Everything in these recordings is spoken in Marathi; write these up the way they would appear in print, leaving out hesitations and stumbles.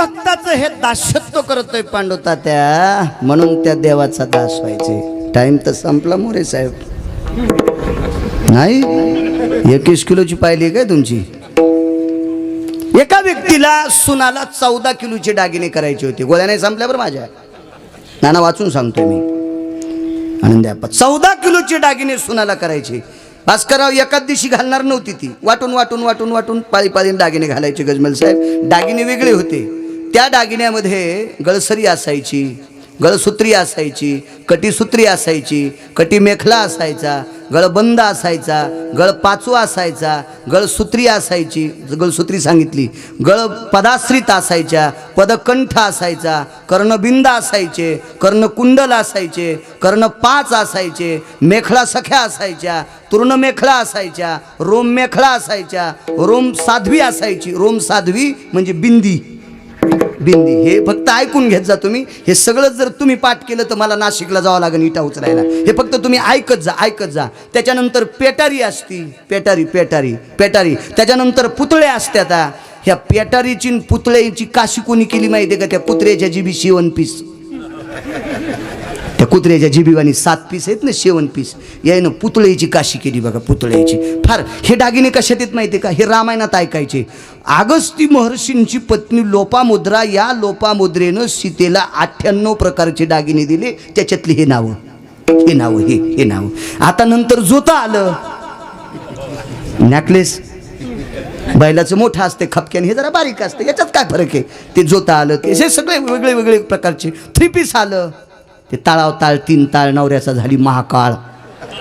भक्ताचं हे दासत्व करतोय पांडुतात्या, म्हणून त्या देवाचा दास व्हायचे. टाइम तर संपला मोरे साहेब. नाही 21 किलोची पाहिली काय तुमची? एका व्यक्तीला सुनाला 14 किलोचे दागिने करायचे होते. गोळ्या नाही संपल्यावर माझ्या नाना वाचून सांगतोय मी. आनंदी आप्पा 14 किलोचे दागिने सुनाला करायचे. भास्करराव एकाच दिवशी घालणार नव्हती ती, वाटून वाटून वाटून वाटून पाळी पाळीने दागिने घालायचे. गजमल साहेब दागिने वेगळे होते. त्या दागिन्यामध्ये गळसरी असायची, गळसूत्री असायची, कटीसूत्री असायची, कटी मेखला असायचा, गळबंद असायचा, गळपाचू असायचा, गळसूत्री असायची, गळसूत्री सांगितली, गळ पदाश्रित असायच्या, पदकंठ असायचा, कर्णबिंद असायचे, कर्णकुंडल असायचे, कर्णपाच असायचे, मेखला सख्या असायच्या, तूर्ण मेखला असायच्या, रोम मेखला असायच्या, रोम साध्वी असायची. रोम साध्वी म्हणजे बिंदी. बिंदी हे फक्त ऐकून घेत जा तुम्ही. हे सगळं जर तुम्ही पाठ केलं तर मला नाशिकला जावं लागेल इटा उचलायला. हे फक्त तुम्ही ऐकत जा, ऐकत जा. त्याच्यानंतर पेटारी असती, पेटारी पेटारी पेटारी. त्याच्यानंतर पुतळे असतात. ह्या पेटारीची पुतळ्याची काशी कोणी केली माहिती आहे का? त्या कुत्र्याच्या जिबी शेवण पीस, त्या कुत्र्याच्या जिबीवानी 7 पीस आहेत ना शेवण पीस, यायनं पुतळ्याची काशी केली बघा. पुतळ्याची फार हे दागिने कशात येत माहिती आहे का? हे रामायणात ऐकायचे. अगस्ती महर्षींची पत्नी लोपामुद्रा, या लोपामुद्रेनं सीतेला 98 प्रकारचे दागिने दिले. त्याच्यातली हे नावं, हे नावं, हे नावं. आता नंतर जोता आलं. नॅकलेस बैलाचं मोठं असते, खपक्याने हे जरा बारीक असते. याच्यात काय फरक आहे? ते जोता आलं, ते सगळे वेगळे वेगळे प्रकारचे. 3 पीस आलं. ते ताळाव ताळ, 3 ताळ, नवऱ्याचा झाली महाकाळ.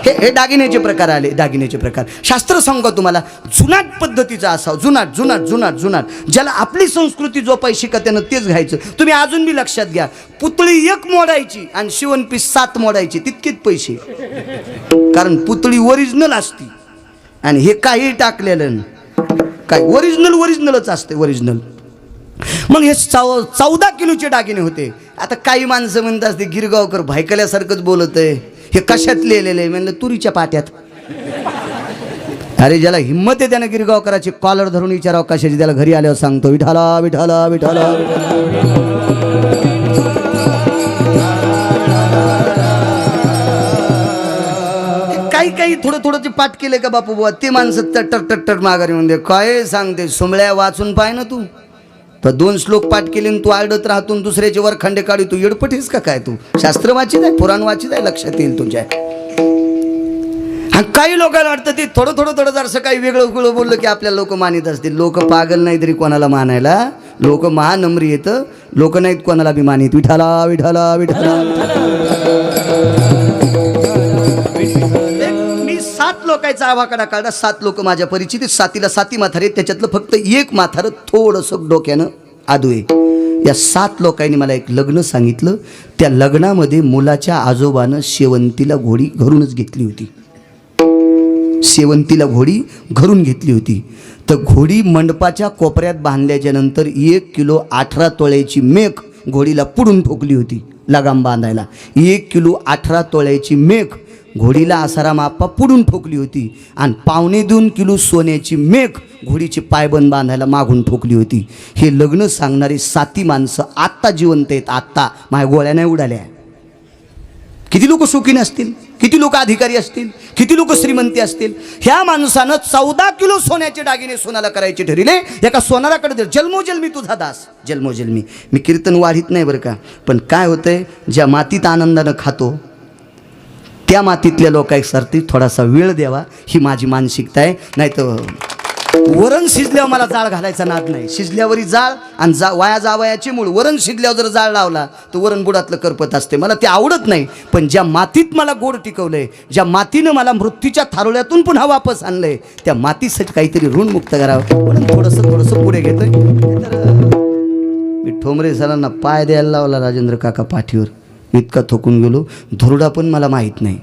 हे दागिन्याचे प्रकार आले. दागिन्याचे प्रकार शास्त्र सांगू तुम्हाला, जुनाट पद्धतीचा असावं. जुनाट जुनाट जुनाट जुनाट ज्याला आपली संस्कृती जोपायची का त्यानं तेच घ्यायचं. तुम्ही अजून बी लक्षात घ्या, पुतळी 1 मोडायची आणि शिवण पीस 7 मोडायची, तितकेच पैसे. कारण पुतळी ओरिजिनल असती आणि हे काही टाकलेलं काय ओरिजिनल ओरिजिनलच असते, ओरिजिनल. मग हे 14 किलोचे दागिने होते. आता काही माणसं म्हणतात असते गिरगावकर भायकल्यासारखंच बोलत आहे, हे कशात लिहिलेलं आहे? म्हणलं तुरीच्या पाट्यात. अरे ज्याला हिंमत आहे त्यानं गिरगावकराची कॉलर धरून विचारावं कशाची. त्याला घरी आल्यावर सांगतो विठाला विठाला विठाला. काही काही थोडं थोडं ते पाठ केलं का बापू बुवा, ते माणसं टक टक टक माघारी म्हणते काय सांगते सोमळ्या, वाचून पाय ना तू. तर 2 श्लोक पाठ केले तू आडत राहतून दुसऱ्याचे वर खंडे काढी. तू येडपटीस का काय? तू शास्त्र वाचित आहे, पुराण वाचित आहे, लक्षात येईल तुझ्या. हा काही लोकांना वाटतं ते थोडं थोडं थोडं जरसं काही वेगळं वेगळं बोललं की आपल्याला लोक मानित असतील. लोक पागल नाही तरी कोणाला मानायला, लोक महानम्री येतं. लोक नाहीत कोणाला बी मानित. विठाला विठाला विठाला. मी 7 लोकांचा आवाकडा काढला. 7 लोक माझ्या परिचित. 7ला 7 म्हातारे. त्याच्यातलं फक्त 1 म्हातारं थोडंसं डोक्यानं आदू आहे. या 7 लोकांनी मला एक लग्न सांगितलं. त्या लग्नामध्ये मुलाच्या आजोबानं शेवंतीला घोडी घरूनच घेतली होती. शेवंतीला घोडी घरून घेतली होती. तर घोडी मंडपाच्या कोपऱ्यात बांधल्याच्या नंतर 1 किलो 18 तोळ्याची मेख घोडीला पुढून ठोकली होती लगाम बांधायला. 1 किलो 18 तोळ्याची मेख घोडीला आसाराम आप्पा पुढून ठोकली होती. आणि 2.25 किलो सोन्याची मेख घोडीचे पायबंद बांधायला मागून ठोकली होती. हे लग्न सांगणारी 7 माणसं आत्ता जिवंत आहेत. आत्ता माझ्या गोळ्या नाही उडाल्या. किती लोक शौकीन असतील, किती लोक अधिकारी असतील, किती लोक श्रीमंती असतील. ह्या माणसानं 14 किलो सोन्याचे दागिने सोनाला करायचे ठरले. एका सोनाराकडे दे, जन्मोजन्मी तुझा दास, जन्मोजन्मी. मी कीर्तन वाढीत नाही बरं का, पण काय होतंय, ज्या मातीत आनंदानं खातो त्या मातीतल्या लोकांसाठी थोडासा वेळ द्यावा, ही माझी मानसिकता आहे. नाही तर वरण शिजल्यावर मला जाळ घालायचा नाद नाही. शिजल्यावरही जाळ आणि वाया जावयाची मूळ. वरण शिजल्यावर जर जाळ लावला तर वरण बुडातलं करपत असते. मला ते आवडत नाही. पण ज्या मातीत मला गोड टिकवलंय, ज्या मातीनं मला मृत्यूच्या थारोळ्यातून पुन्हा वापस आणलंय, त्या मातीसाठी काहीतरी ऋणमुक्त करावं म्हणून थोडंसं पुढे घेतोय. मी ठोंबरे सरांना पाय द्यायला लावला राजेंद्र काका पाठीवर. इतका थोकून गेलो. धुरडा पण मला माहीत नाही.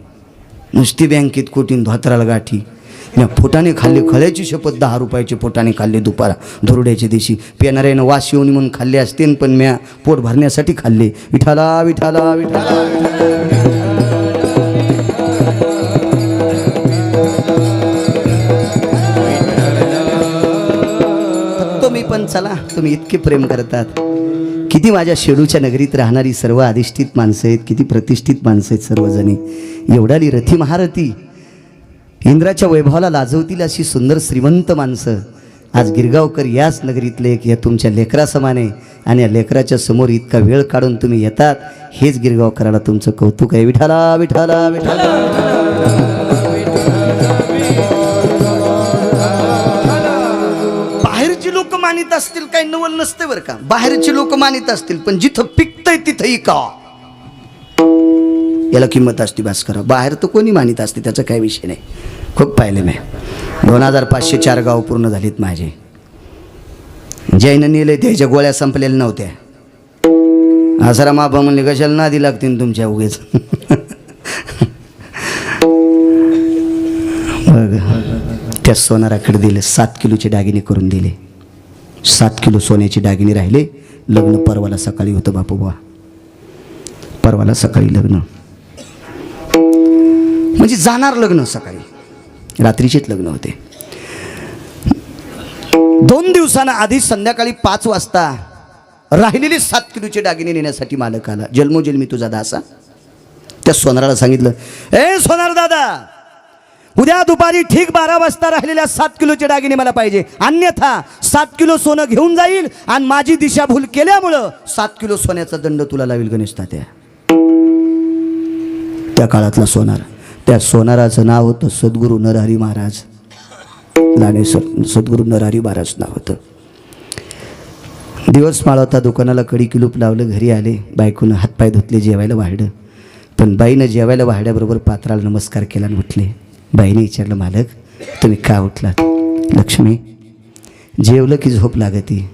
नुसती बँकेत कोटीन धोत्राला गाठी. मी फुटाणे खाल्ले, खळ्याची शपथ 10 रुपयाचे फुटाणे खाल्ले दुपारा धुरड्याच्या दिवशी. पेणाऱ्यानं वास येऊन म्हणून खाल्ले असते, पण म्या पोट भरण्यासाठी खाल्ले. विठाला विठाला विठाला. फक्त मी पण चला तुम्ही इतके प्रेम करतात. किती माझ्या शेडूच्या नगरीत राहणारी सर्व अधिष्ठित माणसं आहेत, किती प्रतिष्ठित माणसं आहेत सर्वजणी. एवढाली रथी महारथी, इंद्राच्या वैभवाला लाजवतील अशी सुंदर श्रीमंत माणसं आज गिरगावकर याच नगरीतले एक या तुमच्या लेकरासमाने, आणि या लेकराच्या समोर इतका वेळ काढून तुम्ही येतात, हेच गिरगावकराला तुमचं कौतुक आहे. विठाला विठाला विठाला. बाहेरची लोक मानित असतील काही नवल नसते बरं का, बाहेरची लोक मानित असतील, पण जिथं पिकतंय तिथंही का याला किंमत असते. बस करा, बाहेर तर कोणी मानित असते, त्याचा काही विषय नाही. खूप पाहिले मी. 2504 गाव पूर्ण झालीत माझे. जैन नेले त्याच्या गोळ्या संपलेल्या नव्हत्या. आसाराम बाबा म्हणले कशाला नादी लागतील तुमच्या उगेच. बघ त्या सोनाराकडे दिले, 7 किलोचे दागिने करून दिले. 7 किलो सोन्याचे दागिने राहिले. लग्न परवाला सकाळी होतं बापूबा, परवाला सकाळी लग्न, म्हणजे जाणार लग्न सकाळी, रात्रीचेच लग्न होते. 2 दिवसांना आधी संध्याकाळी 5 वाजता राहिलेले 7 किलोचे दागिने नेण्यासाठी मालक आला. जन्मोजन्मी तुझा दासा. त्या सोनाराला सांगितलं, ए सोनार दादा, उद्या दुपारी ठीक 12 वाजता राहिलेल्या 7 किलोचे दागिने मला पाहिजे, अन्यथा 7 किलो सोनं घेऊन जाईल आणि माझी दिशाभूल केल्यामुळं 7 किलो सोन्याचा दंड तुला लावेल गणेश तात्या. त्या काळातला सोनार. त्या सोनाराचं नाव होतं सद्गुरू नरहरी महाराज. लानेश्वर सद्गुरू नरहरी महाराज नाव होतं. दिवस माळवता दुकानाला कडी किलूप लावलं, घरी आले, बायकोनं हातपाय धुतले, जेवायला वाढलं. पण बाईनं जेवायला वाढल्याबरोबर पात्राला नमस्कार केला आणि उठले. बाईने विचारलं, मालक तुम्ही का उठलात? लक्ष्मी, जेवलं की झोप लागती,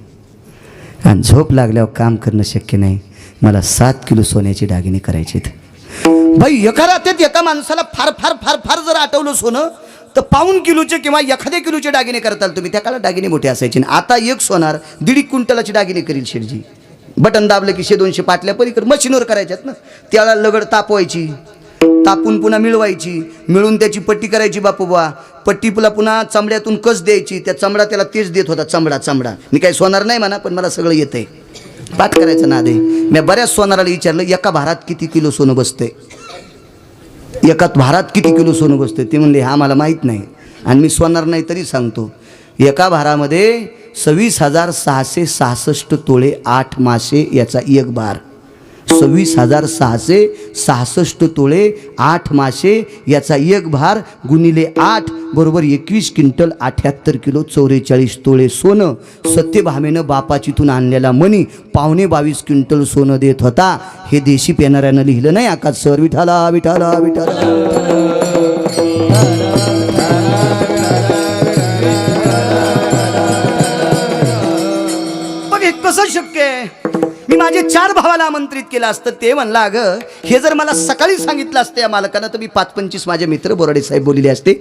आणि झोप लागल्यावर काम करणं शक्य नाही, मला 7 किलो सोन्याचे दागिने करायचेत. बाई, एका रात्रीत एका माणसाला फार फार फार फार जर आठवलं सोनं तर 1.5 किलोचे किंवा एखाद्या किलोचे दागिने करताल तुम्ही. त्या काळात दागिने मोठे असायचे. आता एक सोनार 1.5 क्विंटलाचे दागिने करील शेठजी. बटन दाबलं की 100-200 पाटल्या पलीकड मशीनवर करायच्यात ना. त्याला लगड तापवायची, तापून पुन्हा मिळवायची, मिळून त्याची पट्टी करायची बापूबा. पट्टीला पुन्हा चमड्यातून कस द्यायची. त्या चमडा त्याला तेच देत होता, चमडा चमडा. मी काही सोनार नाही म्हणा, पण मला सगळं येतंय. पाठ करायचं ना दे. मी बऱ्याच सोनाराला विचारलं, एका भारात किती किलो सोनं बसतंय, एका भारात किती किलो सोनं बसतंय? ते म्हणले हा मला माहीत नाही, आणि मी सोनार नाही तरी सांगतो. एका भारामध्ये 26,666 तोळे 8 मासे याचा एक भार. 26,666 तोळे 8 मासे याचा एक भार गुणिले 8 बरोबर 21 क्विंटल 78 किलो 44 तोळे सोनं. सत्यभामेनं बापाचीतून आणलेला मणी 22.5 क्विंटल सोनं देत होता. हे देशी पेनाऱ्यानं लिहिलं नाही आकाश सर. विठाला विठाला विठाला. बघ हे कसं शक्य आहे? मी माझे 4 भावाला आमंत्रित केलं असतं. ते म्हणलं, अगं हे जर मला सकाळी सांगितलं असतं या मालकानं तर मी 5-25 माझे मित्र बोराडे साहेब बोलले असते.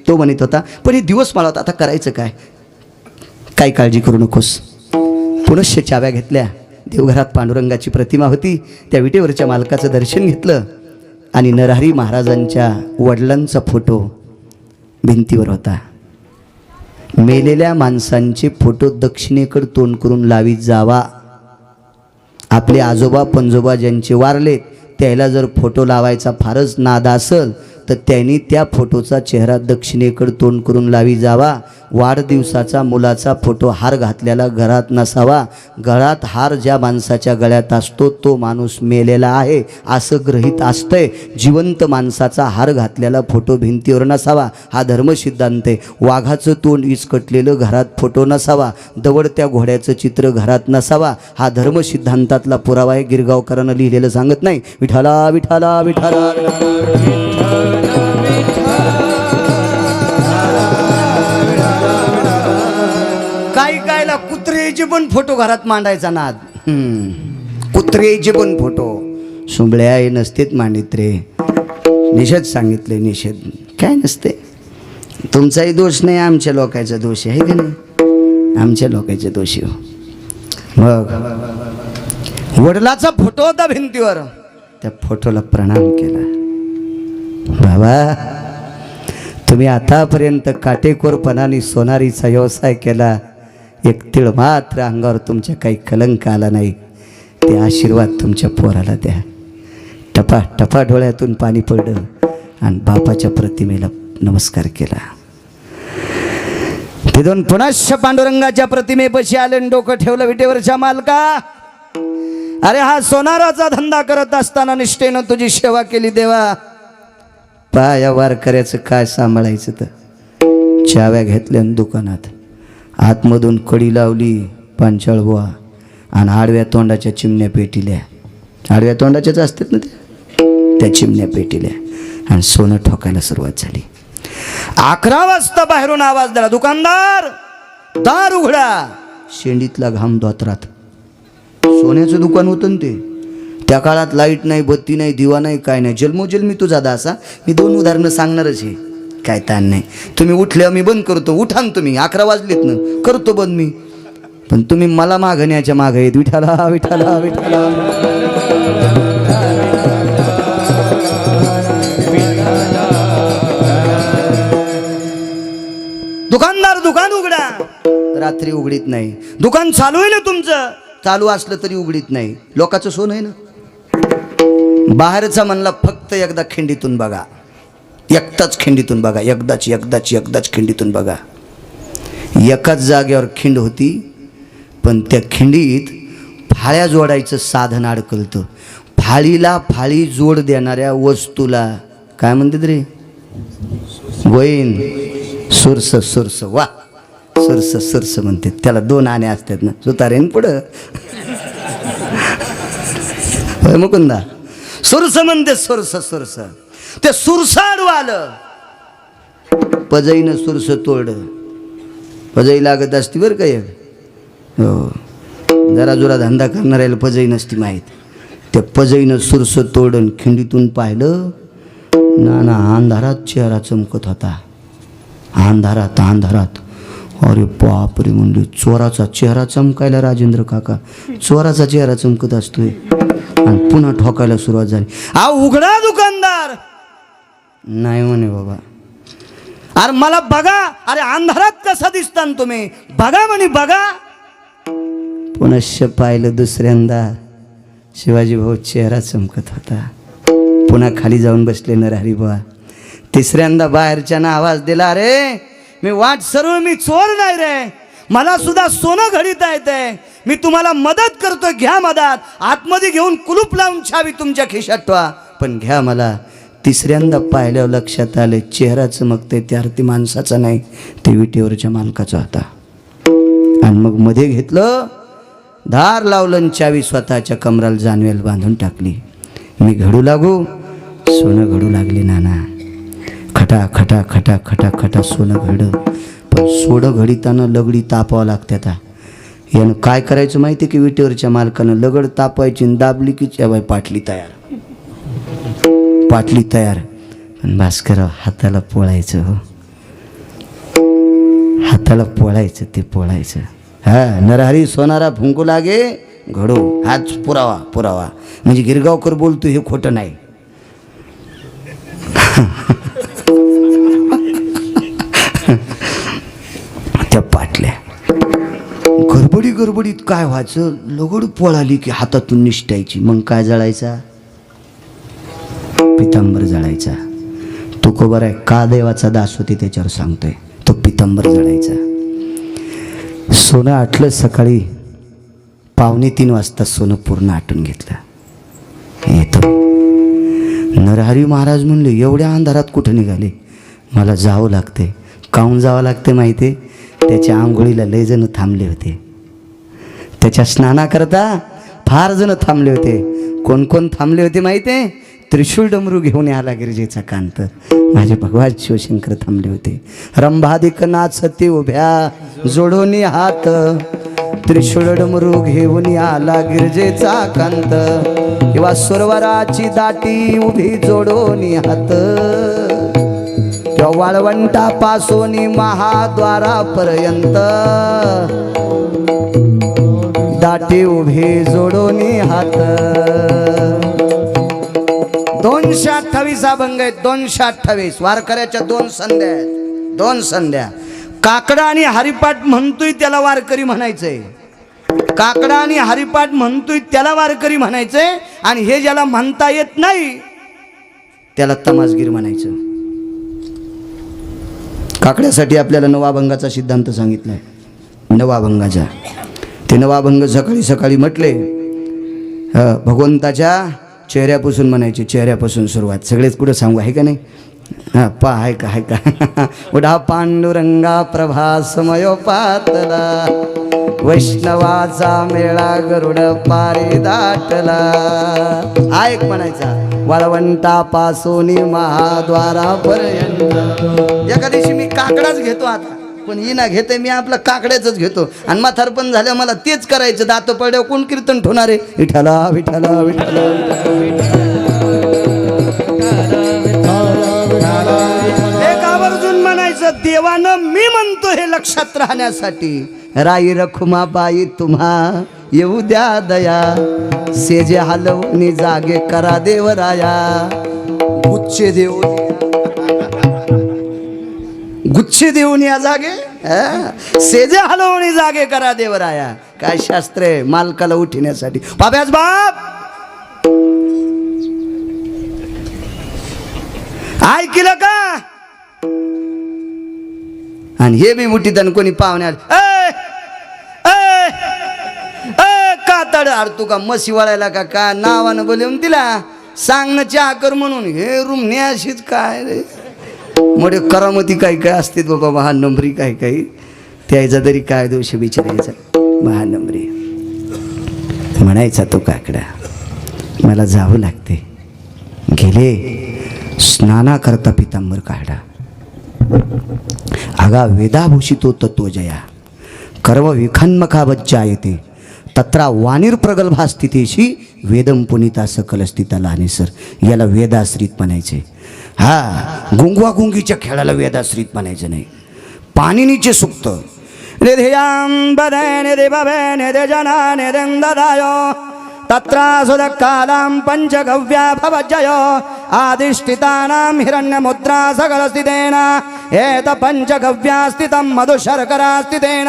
तो म्हणत होता, पण हे दिवस मला होता, आता करायचं काय? काही काळजी करू नकोस. पुनश्च चाव्या घेतल्या. देवघरात पांडुरंगाची प्रतिमा होती. त्या विटेवरच्या मालकाचं दर्शन घेतलं आणि नरहरी महाराजांच्या वडिलांचा फोटो भिंतीवर होता. मेलेल्या माणसांचे फोटो दक्षिणेकडे तोंड करून लावीत जावा. आपले आजोबा पंजोबा ज्यांचे वारलेत त्याला जर फोटो लावायचा फारच नाद असेल तर त्यांनी त्या फोटोचा चेहरा दक्षिणेकडे तोंड करून लावी जावा. वाढदिवसाचा मुलाचा फोटो हार घातलेला घरात नसावा. गळ्यात हार ज्या माणसाच्या गळ्यात असतो तो माणूस मेलेला आहे असं गृहीत असतंय. जिवंत माणसाचा हार घातलेला फोटो भिंतीवर नसावा हा धर्मसिद्धांत आहे. वाघाचं तोंड विस्कटलेलं घरात फोटो नसावा. दवडत्या घोड्याचं चित्र घरात नसावा हा धर्मसिद्धांतातला पुरावा आहे. गिरगावकरांना लिहिलेलं सांगत नाही. विठाला विठाला विठाला. कायला कुत्रेचे पण फोटो घरात मांडायचा नाद. कुत्रेचे पण फोटो सुंबळ्या हे नसतेत मांडित रे. निषेध सांगितले. निषेध काय नसते. तुमचाही दोष नाही, आमच्या लोकांचा दोष आहे का नाही? आमच्या लोकांचे दोष हो. मग वडिलाचा फोटो होता भिंतीवर. त्या फोटोला प्रणाम केला. बाबा तुम्ही आतापर्यंत काटेकोरपणाने सोनारीचा व्यवसाय केला. एक तीळ मात्र अंगावर तुमच्या काही कलंक आला नाही, ते आशीर्वाद तुमच्या पोराला द्या. टपा टपा डोळ्यातून पाणी पडलं आणि बापाच्या प्रतिमेला नमस्कार केला. तिथून पुनश्च पांडुरंगाच्या प्रतिमेपाशी आले, डोकं ठेवलं विटेवरच्या मालका. अरे हा सोनाराचा धंदा करत असताना निष्ठेनं तुझी सेवा केली देवा. पाया वारकऱ्याचं काय सांभाळायचं, तर चाव्या घेतल्या दुकानात, आतमधून कडी लावली पांचाळ बुवा आणि आडव्या तोंडाच्या चिमण्या पेटिल्या. आडव्या तोंडाच्याच असतात ना त्या चिमण्या पेटिल्या आणि सोनं ठोकायला सुरुवात झाली. 11 वाजता बाहेरून आवाज दिला, दुकानदार दार उघडा. शेंडीतला घाम धोत्रात. सोन्याचं दुकान होतं ते. त्या काळात लाईट नाही, बत्ती नाही, दिवा नाही, काय नाही. जन्मोजन्मी तुझा दासा. मी 2 उदाहरणं सांगणारच आहे, काय ताण नाही. तुम्ही उठल्यावर मी बंद करतो, उठा ना तुम्ही. 11 वाजलेत ना, करतो बंद मी. पण तुम्ही मला मागण्याच्या मागे येत. विठाला विठाला विठाला. दुकानदार दुकान उघडा. रात्री उघडीत नाही. दुकान चालू आहे ना तुमचं, चालू असलं तरी उघडीत नाही. लोकांचं सोन आहे ना. बाहेरचा म्हणला फक्त एकदा खिंडीतून बघा, एकदाच खिंडीतून बघा, एकदाच एकदाच एकदाच खिंडीतून बघा. एकाच जागेवर खिंड होती, पण त्या खिंडीत फाळ्या जोडायचं साधन अडकलतं. फाळीला फाळी जोड देणाऱ्या वस्तूला काय म्हणतात रे? गोईन. सुरस. सुरस. वा, सुरस सुरस म्हणते त्याला. 2 आणे असतात ना सुतारेन पुढं. मुकुंदा सुरस म्हणते. सुरस सुरस. ते सुरसाड आलं, पजईनं सुरस तोडलं. पजई लागत असती बरं का एक. हो, जरा जोरा धंदा करणाऱ्याला पजई नसती माहीत. त्या पजईनं सुरस तोडून खिंडीतून पाहिलं, नाना अंधारात चेहरा चमकत होता. अंधारात अंधारात. अरे बापरे म्हणले, चोराचा चेहरा चमकायला. राजेंद्र काका, चोराचा चेहरा चमकत असतोय. आणि पुन्हा ठोकायला सुरुवात झाली. उघडा दुकानदार. नाही म्हणे बाबा. अरे मला बघा. अरे अंधारात कसा दिसता तुम्ही, बघा म्हणे बघा. पुनश्च पाहिलं दुसऱ्यांदा. शिवाजी भाऊ चेहरा चमकत होता. पुन्हा खाली जाऊन बसले नरहरी बुवा. तिसऱ्यांदा बाहेरच्यानं आवाज दिला, अरे मी वाट सरळ, मी चोर नाही रे, मला सुद्धा सोनं घडीता येतंय, मी तुम्हाला मदत करतो, घ्या मदत. आतमध्ये घेऊन कुलूप लावून चावी तुमच्या खिशात ठेवा, पण घ्या मला. तिसऱ्यांदा पाहिल्यावर लक्षात आले, चेहरा चमकते त्या अर्थी माणसाचा नाही, ते विटेवरच्या मालकाचा होता. आणि मग मध्ये घेतलं, दार लावलं, चावी स्वतःच्या कमराला जानवेल बांधून टाकली. मी घडू लागू. सोनं घडू लागली नाना. खटा खटा खटा खटा खटा सोनं घड. पण सोडं घडीताना लगडी तापावं लागते. आता यानं काय करायचं माहिती की, विटेवरच्या मालकानं लगड तापायची, दाबली की बाई पाटली तयार. पाटली तयार. पण भास्करराव हाताला पोळायचं. हो, हाताला पोळायचं, ते पोळायचं. हा, नरहरी सोनारा फुंकू लागे घडो, हाच पुरावा. पुरावा म्हणजे गिरगावकर बोलतो हे खोटं नाही. त्या पाटल्या गडबडीत काय व्हायचं, लगड पळाली की हातातून निष्ठायची. मग काय जळायचा? पितांबर जळायचा. तुकोबर आहे का देवाचा दास होती त्याच्यावर सांगतोय, तो पितांबर जळायचा. सोनं आटलं. सकाळी 2:45 वाजता सोनं पूर्ण आटून घेतलं. येतो नरहरी महाराज म्हणले, एवढ्या अंधारात कुठं निघाले? मला जावं लागते. काहून जावं लागते माहिती? त्याच्या आंघोळीला लय जण थांबले होते. त्याच्या स्नानाकरता फार जण थांबले होते. कोण कोण थांबले होते माहिती आहे? त्रिशूळ डमरू घेऊन आला गिरजेचा कांत. माझे भगवान शिवशंकर थांबले होते. रंभादिक नाचते उभ्या जोडोनी हात, त्रिशूळ डमरू घेऊन आला गिरजेचा कांत. किंवा सुरवराची दाटी उभी जोडोनी हात, किंवा वाळवंटापासून महाद्वारापर्यंत दाटी उभी जोडोनी हात. 228 अभंग आहेत. 228 वारकऱ्याच्या 2 संध्या आहेत. 2 संध्या. काकडा आणि हरिपाठ म्हणतोय त्याला वारकरी म्हणायचंय. काकडा आणि हरिपाठ म्हणतोय त्याला वारकरी म्हणायचंय. आणि हे ज्याला म्हणता येत नाही त्याला तमासगीर म्हणायचं. काकड्यासाठी आपल्याला नवाभंगाचा सिद्धांत सांगितलाय. नवाभंगाचा ते नवाभंग सकाळी सकाळी म्हटले भगवंताच्या चेहऱ्यापासून म्हणायचे. चेहऱ्यापासून सुरुवात. सगळेच कुठं सांगू आहे का नाही? हां पा आहे का आहे का उडा पांडुरंगा प्रभासमयो पातला वैष्णवाचा मेळा गरुड पारे दाटला. हा एक म्हणायचा. वाळवंटापासून महाद्वारापर्यंत. एका दिवशी मी काकडाच घेतो आता पण इना घेते मी आपला काकड्याच घेतो. आणि म्हातारपण झालं मला तेच करायचं. दात पडल्यावर कोण कीर्तन ठेवणार आहे? विठ्ठला विठ्ठला विठ्ठला एक आवर्जून म्हणायचं. देवानं मी म्हणतो हे लक्षात राहण्यासाठी. राई रखुमाबाई तुम्हा येऊ द्या दया सेजे हलवणी जागे करा देवराया. गुच्छे देऊन गुच्छे देऊन या जागे सेजे हलवणी जागे करा देवराया. काय शास्त्र आहे मालकाला उठण्यासाठी. बाब्याच बाप ऐकलं का? आणि हे बी उठीत आणि कोणी पाहुण्यात कातड अडतू का मसी वळायला का का नावानं बोलवून तिला सांगणं चहा कर म्हणून. हे रूम न्याशीच काय रे मोठे करामती काही काय असते बाबा. महानंबरी काही काही त्याचा तरी काय दोष विचारायचा. महानंबरी म्हणायचा तो काकडा मला जावं लागते. गेले स्नाना करता पितांबर काढा. आगा वेदाभूषितो तत्वजया कर्व विखन्मखा बच्चा येते तत्रा वाणीर प्रगल्भा स्थितीशी वेदम पुनिता सकल स्थिता लानेसर. याला वेदाश्रित म्हणायचे. हा गुंगवा गुंगीच्या खेळाला वेदाश्रित म्हणायचं नाही. पाणिनीचे सुक्त तत्रासुदकालां पंचगव्या भवजय आदिष्टितानां हिरण्यमुद्रा सकलस्थितेन एत पंचगव्या स्थितं मधुशर्करा स्थितेन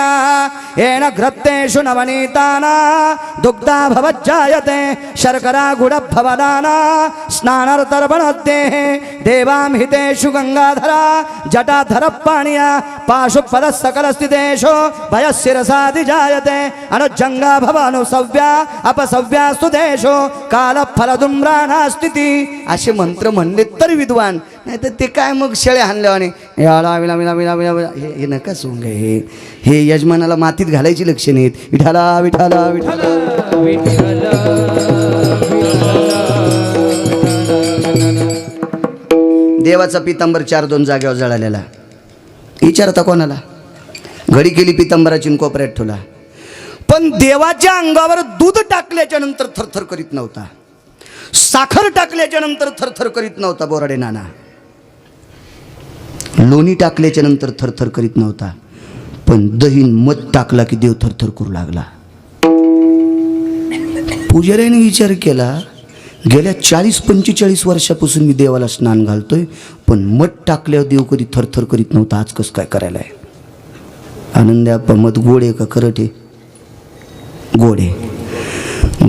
येन घृतेषु नवनीताना दुग्धा भवज्जायते शर्करा गुडभवदाना स्नानार्तर्पणोद्देः देवां हितेषु गंगाधरा जटाधर पाणिया पाशुपद सकलस्थितेषु भयशिरसादिजायते अनुजंगा भवानुसव्या अपसव्या सुदेशो काल फलदुम्राना स्थिती. असे मंत्र म्हणले तर विद्वान. नाही तर ते काय मग शेळ्या हाणल्यावाने हे नका सोंग. हे यजमानाला मातीत घालायची लक्षणे आहेत. विठाला विठाला विठाला देवाचा पितांबर 4-2 जागेवर जळालेला. विचारता कोणाला? घडी केली पितांबराची कोपऱ्यात ठेवला. पण देवाच्या अंगावर दूध टाकल्याच्या नंतर थरथर करीत नव्हता. साखर टाकल्याच्या नंतर थरथर करीत नव्हता बोराडे नाना. लोणी टाकल्याच्या नंतर थरथर करीत नव्हता. पण दहीन मध टाकला की देव थरथर करू लागला. पुजाऱ्याने विचार केला गेल्या 40-45 वर्षापासून मी देवाला स्नान घालतोय पण मध टाकल्यावर देव कधी थरथर करीत नव्हता. आज कसं काय करायला आहे? आनंद्या मध गोड आहे का करट आहे? गोडे.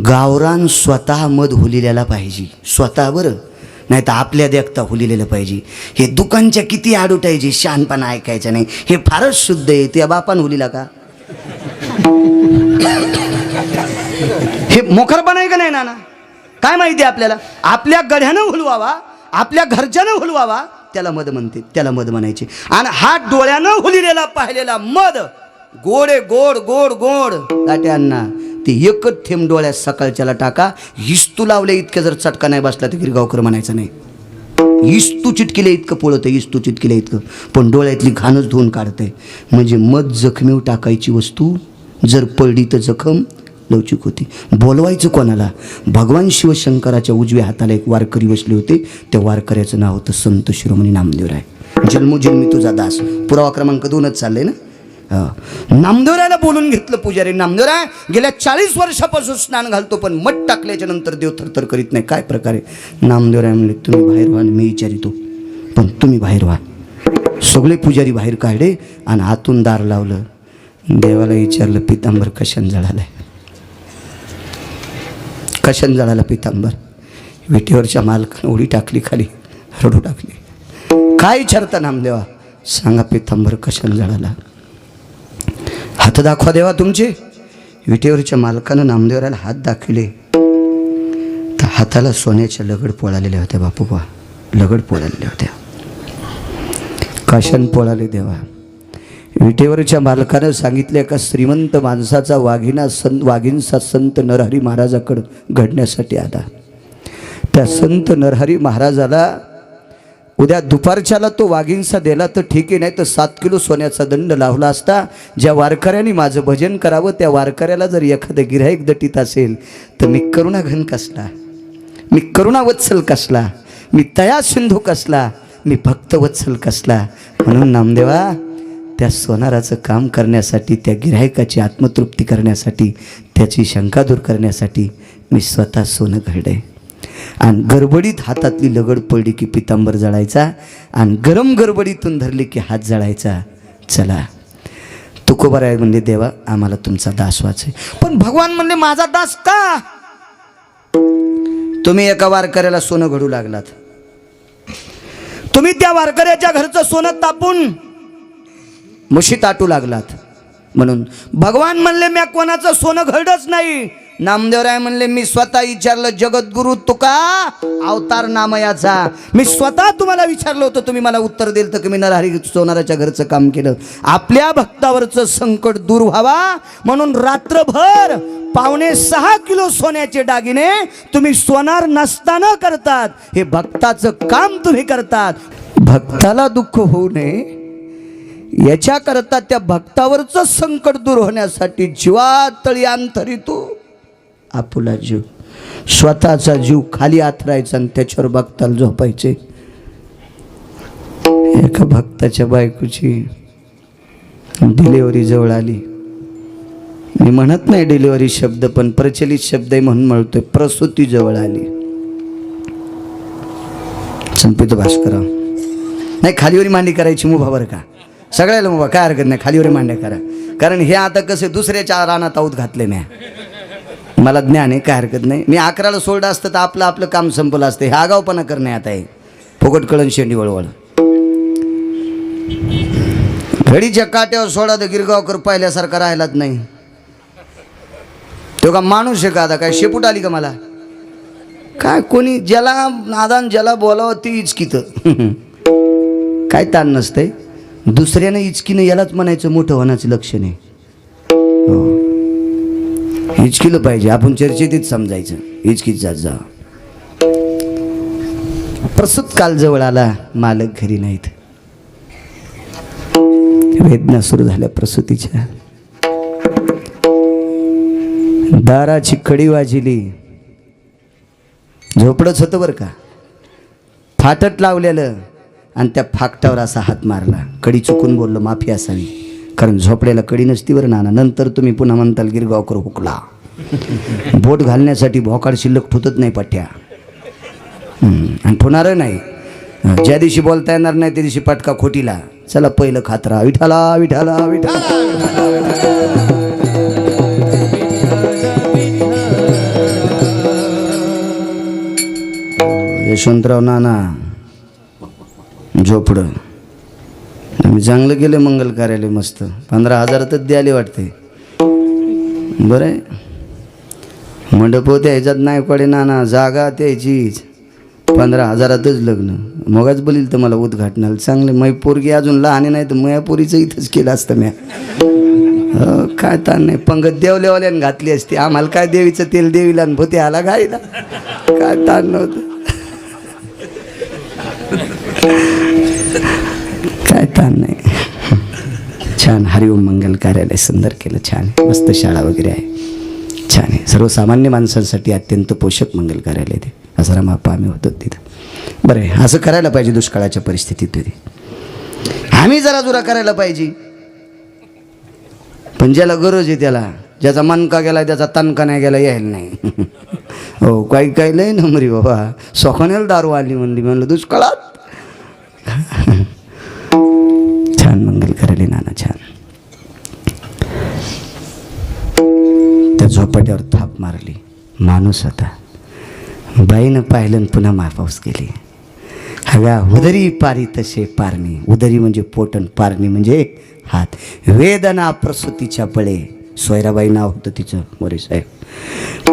गावरान स्वतः मध हुलिलेला पाहिजे स्वतः. बरं नाही तर आपल्या देखता हुलिलेलं पाहिजे. हे दुकानच्या किती आडुटायचे शहाणपणा ऐकायचा नाही. हे फारच शुद्ध आहे. त्या बापान हुलिला का? हे मोखरपणा आहे का नाही नाना? काय माहिती आपल्याला? आपल्या गढ्यानं हुलवावा आपल्या घरच्यानं हुलवावा त्याला मध म्हणते. त्याला मध म्हणायचे. आणि हा डोळ्यानं हुलिलेला पाहिलेला मध गोड आहे. गोड गोड गोड गाट्यांना ते एकच थेंब डोळ्यात सकाळच्याला टाका. इस्तू लावले इतकं जर चटका नाही बसला तर गिरगावकर म्हणायचं नाही. इस्तू चिटकिले इतकं पोळतं. इस्तू चिटकिले इतकं पण डोळ्यातली घाणच धुवून काढते. म्हणजे मध जखमीवर टाकायची वस्तू. जर पडली तर जखम लवचिक होती. बोलवायचं कोणाला? भगवान शिवशंकराच्या उजव्या हाताला एक वारकरी बसले होते. त्या वारकऱ्याचं नाव होतं संत शिरोमणी नामदेवराय. जन्मोजन्मी तुझा दास. पुरावा क्रमांक 2च चाललंय ना. नामदेवरायला बोलून घेतलं पुजारी. नामदेवराय गेल्या 40 वर्षापासून स्नान घालतो पण मठ टाकल्याच्या नंतर देव थरथर करीत नाही. काय प्रकारे? नामदेवराय म्हणले तुम्ही बाहेर व्हा. मी विचारितो पण तुम्ही बाहेर व्हा. सगळे पुजारी बाहेर काढले आणि आतून दार लावलं. देवाला विचारलं, पितांबर कशाने जळालंय? कशाने जळाला पितांबर? विटेवरच्या मालकानं उडी टाकली, खाली रडू टाकली. काय विचारता नामदेवा? सांगा पितांबर कशाने जळाला? हात दाखवा देवा तुमचे. विटेवरच्या मालकानं नामदेवाला हात दाखवले तर हाताला सोन्याच्या लगड पोळालेल्या होत्या. बापूबा लगड पोळालेल्या होत्या. कशाने पोळाले देवा? विटेवरच्या मालकानं सांगितले, एका श्रीमंत माणसाचा वाघिणसा संत नरहरी महाराजाकडं घडण्यासाठी आला. त्या संत नरहरी महाराजाला उद्या दुपारच्याला तो वाघिणसा दिला तर ठीक आहे, नाही तर 7 किलो सोन्याचा दंड लावला असता. ज्या वारकऱ्यांनी माझं भजन करावं त्या वारकऱ्याला जर एखादं गिऱ्हाईक दटीत असेल तर मी करुणाघन कसला, मी करुणावत्सल कसला, मी तया सिंधू कसला, मी भक्तवत्सल कसला. म्हणून नामदेवा त्या सोनाराचं काम करण्यासाठी, त्या गिऱ्हाईकाची आत्मतृप्ती करण्यासाठी, त्याची शंका दूर करण्यासाठी मी स्वतः सोनं घडे. आणि गडबडीत हातातली लगड पडली की पितांबर जळायचा, आणि गरम गडबडीतून धरली की हात जळायचा. चला तुकोबाराय म्हणले, देवा आम्हाला तुमचा दास व्हायचंय. पण भगवान म्हणले, माझा दास का? तुम्ही एका वारकऱ्याला सोनं घडू लागलात. तुम्ही त्या वारकऱ्याच्या घरचं सोनं तापून मुशी ताटू लागलात. म्हणून भगवान म्हणले, मी कोणाचं सोनं घडच नाही. नामदेवराय म्हणले, मी स्वतः विचारलं, जगद्गुरु तुका अवतार नामयाचा. मी स्वतः तुम्हाला विचारलं होतं, तुम्ही मला उत्तर दिलं तर मी नरहरी सोनाराच्या घरचं काम केलं. आपल्या भक्तावरचं संकट दूर व्हावा म्हणून रात्रभर 5.5 किलो सोन्याचे दागिने तुम्ही सोनार नसताना करतात. हे भक्ताचं काम तुम्ही करतात. भक्ताला दुःख होऊ नये याच्याकरता, त्या भक्तावरचं संकट दूर होण्यासाठी जीवातळी अंतरी तू आपुला जीव, स्वतःचा जीव खाली आथरायचा आणि त्याच्यावर भक्ताला झोपायचे. एका भक्ताच्या बायकोची डिलिव्हरी जवळ आली. मी म्हणत नाही डिलिव्हरी शब्द, पण प्रचलित शब्द आहे म्हणून म्हणतोय. प्रसूती जवळ आली. संपित भास्करराव, नाही खालीवरी मांडी करायची मुभा बरं का, सगळ्याला मुभा, काय हरकत नाही, खालीवरी मांड्या करा. कारण हे आता कसे दुसऱ्याच्या रानात आऊत घातले नाही. मला ज्ञान आहे, काय हरकत नाही. मी 11ला सोडलं असतं तर आपलं काम संपलं असतं. हे आगावपणा करणे आता आहे. फुकट कळण शेंडी वळवळ. घडीच्या काट्यावर सोडा तर गिरगावकर पाहिल्यासारखा राहिलाच नाही. तो का माणूस आहे का? आता काय शेपूट आली का मला? काय कोणी ज्याला नादान ज्याला बोलावं ते इचकीत काय ताण नसतंय. दुसऱ्यानं इचकीनं यालाच म्हणायचं मोठं होण्याचं लक्षण आहे. हो, हिचकिलं पाहिजे. आपण चर्चेतच समजायचं, हिचकीत जात जा. प्रसूत काल जवळ आला, मालक घरी नाहीत. वेदना सुरू झाल्या प्रसूतीच्या. दाराची कडी वाजली. झोपडच होतं बरं का, फाटट लावलेलं, आणि त्या फाकटावर असा हात मारला. कडी चुकून बोललो, माफी असावी, कारण झोपड्याला कडी नसती बरं नाना. नंतर तुम्ही पुन्हा म्हणताल गिरगावकर हुकला. बोट घालण्यासाठी भोकाड शिल्लक ठुतत नाही पट्ट्या, आणि ठुणार नाही. ज्या दिवशी बोलता येणार नाही त्या दिवशी पटका खोटीला. चला पहिलं खातरा, विठाला विठाला विठाला. यशवंतराव नाना झोपडं. आम्ही चांगलं केलं मंगल कार्यालय, मस्त 15,000च द्यायला वाटते. बरं आहे. मंडप होत्या ह्याच्यात नाही पडे नाना, जागा त्याचीच. 15,000तच लग्न. मगच बोलील तर मला उद्घाटनाला चांगले. मै पोरगी अजून लहान नाही तर मया पोरीचं इथंच केलं असतं म्या. काय ताण नाही. पंगत देवलेवाल्यानं घातली असती. आम्हाला काय देवीचं तेल देवीला आणि भोते आला गायला, काय ताण नव्हतं. काय ताण नाही. छान हरिओम मंगल कार्यालय सुंदर केलं, छान मस्त शाळा वगैरे आहे, छान आहे. सर्वसामान्य माणसांसाठी अत्यंत पोषक मंगल कार्यालय ते. असं रामाप्पा आम्ही होतो तिथं. बरं आहे, असं करायला पाहिजे दुष्काळाच्या परिस्थितीत. आम्ही जरा जुरा करायला पाहिजे. पण ज्याला गरज आहे त्याला, ज्याचा मनका गेला त्याचा तणका नाही गेला यायला नाही. हो, काही लय नंबरी बाबा. सोखण्याला दारू आली म्हणली, म्हणलं दुष्काळात कपाट्यावर थाप मारली. माणूस होता. बाईनं पाहिलं आणि पुन्हा मापाऊस केली. हव्या उदरी पारी तसे पारणी. उदरी म्हणजे पोटन, पारणी म्हणजे हात. वेदना प्रसूतीच्या बळे. सोयराबाई नाव होतं तिचं, मोरे साहेब.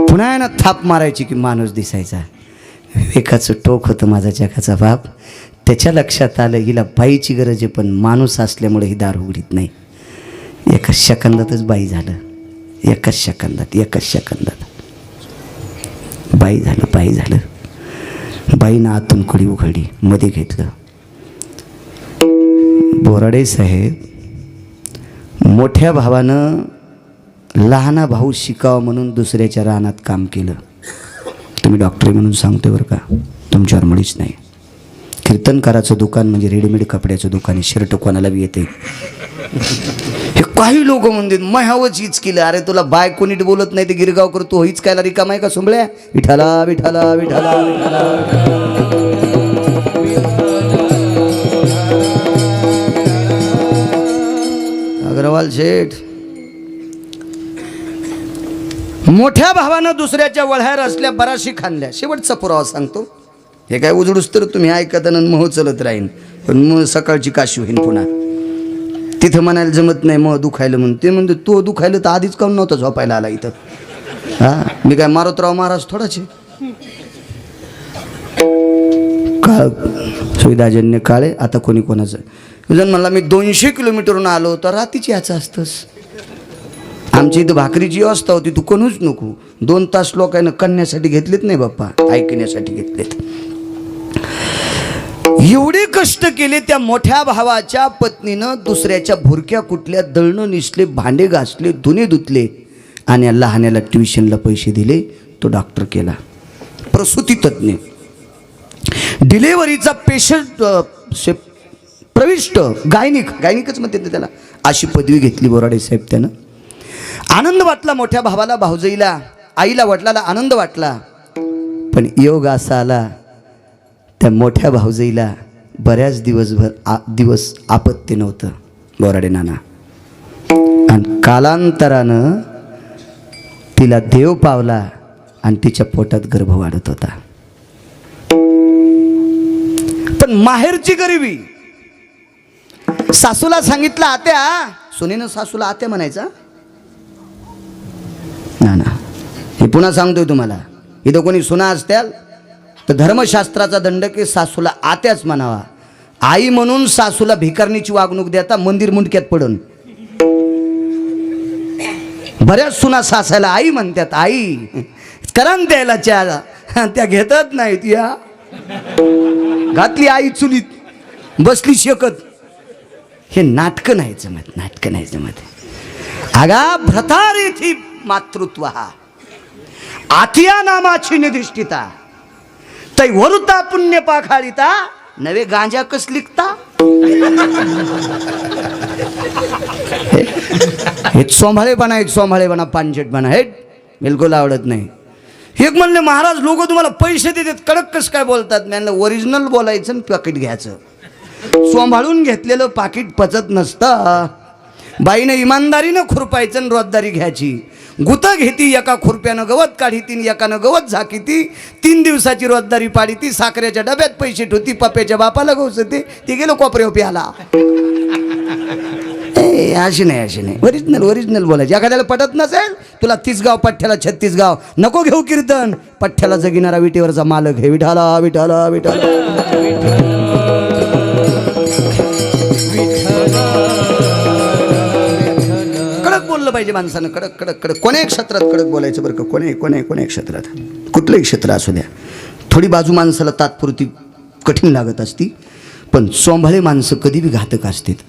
पुन्हा ना थाप मारायची की माणूस दिसायचा. विवेकाचं टोक होतं माझा जगाचा बाप. त्याच्या लक्षात आलं हिला बाईची गरज आहे, पण माणूस असल्यामुळे ही दार उघडीत नाही. एकाच सेकंदातच बाई झालं. एकाच सेकंदात बाई झालं. बाईनं आतून कडी उघडली, मध्ये घेतलं. बोराडे साहेब, मोठ्या भावानं लहाना भाऊ शिकावा म्हणून दुसऱ्याच्या रानात काम केलं. तुम्ही डॉक्टरी म्हणून सांगतोय बरं का, तुमच्यावर मुळीच नाही. कीर्तनकाराचं दुकान म्हणजे रेडीमेड कपड्याचं दुकान आहे. शर्ट कोणाला बी येते. हे काही लोक म्हणतात मह्यावच हीच केलं. अरे तुला बाय कोणी बोलत नाही ते गिरगाव करतो, होईच कायला रिकाम आहे का सुंबळ्या? विठाला विठाला विठाला विठाला. अग्रवाल शेठ, मोठ्या भावानं दुसऱ्याच्या वळह्यावर असल्या बराशी खांदल्या. शेवटचा पुरावा सांगतो. हे काय उजडूस तर तुम्ही ऐकता ना मोह चलत राहीन, पण मग सकाळची काशी होईन पुन्हा. तिथं म्हणायला जमत नाही मग दुखायला म्हणून. ते म्हणते तो दुखायला तर आधीच काऊन नव्हता झोपायला आला इथं. हा, मी काय मारुतराव महाराज थोडाचे. काळ सुविधाजन्य काळे. आता कोणी कोणाचं जण म्हणला मी 200 किलोमीटरहून आलो तर रात्रीची याचं असतंच. आमची इथं भाकरीची व्यवस्था होती, तू कोणूच नको. 2 तास लोकांना कण्यासाठी घेतलेत नाही बाप्पा, ऐकण्यासाठी घेतलेत. एवढे कष्ट केले त्या मोठ्या भावाच्या पत्नीनं. दुसऱ्याच्या भुरक्या कुठल्या, दळणं निसले, भांडे घासले, धुणे धुतले आणि या लहान्याला ट्युशनला पैसे दिले. तो डॉक्टर केला, प्रसूती तज्ज्ञ, डिलेव्हरीचा पेशंट, प्रविष्ट, गायनिकच म्हणते त्याला, अशी पदवी घेतली बोराडे साहेब त्यानं. आनंद वाटला मोठ्या भावाला, भाऊजाईला, आईला, वडिलाला आनंद वाटला. पण योग असा आला त्या मोठ्या भाऊजाईला बऱ्याच दिवस आपत्ती नव्हतं बोराडे नाना. आणि कालांतरानं तिला देव पावला आणि तिच्या पोटात गर्भ वाढत होता. पण माहेरची गरिबी. सासूला सांगितलं आत्या, सुनेनं सासूला आत्या म्हणायचा ना. हे पुन्हा सांगतोय तुम्हाला, इथं कोणी सुना असत्याल तर धर्मशास्त्राचा दंड की सासूला आत्याच म्हणावा. आई म्हणून सासूला भिकारणीची वागणूक देता मंदिर मुंडक्यात पडून. बऱ्याच सुना सासायला आई म्हणतात. आई करण द्यायला चहा, त्या घेतच नाहीत. या घातली आई चुलीत, बसली शेकत. हे नाटकं नाही जमत. अगा भ्रतारेथी मातृत्व हा आतिया नामाची निधिष्ठिता, तै वरुता पुण्य पाखाळिता, नवे गांजा कस लिखता. हे सोंभाळेपणा पानशेटपणा हे बिलकुल आवडत नाही. एक म्हणले महाराज लोक तुम्हाला पैसे देतात, कडक कस काय बोलतात. म्हणलं ओरिजिनल बोलायचं आणि पाकिट घ्यायचं. सोंभाळून घेतलेलं पाकिट पचत नसतं. बाईनं इमानदारीनं खुरपायचं आणि रोजदारी घ्यायची. गुता घेती एका खुरप्यानं गवत काढीती, एकानं गवत झाकीती. 3 दिवसाची रोजदारी पाडीती. साखरेच्या डब्यात पैसे ठेवती, पप्प्याच्या बापाला गवसते. ते गेलो कोपऱ्यावर प्याला. अशी नाही. ओरिजिनल बोलायची. एखाद्याला पटत नसेल, तुला 30 गाव पठ्ठ्याला 36 गाव, नको घेऊ कीर्तन. पठ्ठ्याला जगिणारा विटेवरचा मालक हे विठाला विठाला विठाला. बोललं पाहिजे माणसानं, कडक. कोण्या क्षेत्रात कडक बोलायचं बरं का. कोण्या क्षेत्रात, कुठलंही क्षेत्र असू द्या. थोडी बाजू माणसाला तात्पुरती कठीण लागत असती, पण सोंभाळे माणसं कधी बी घातक असतात.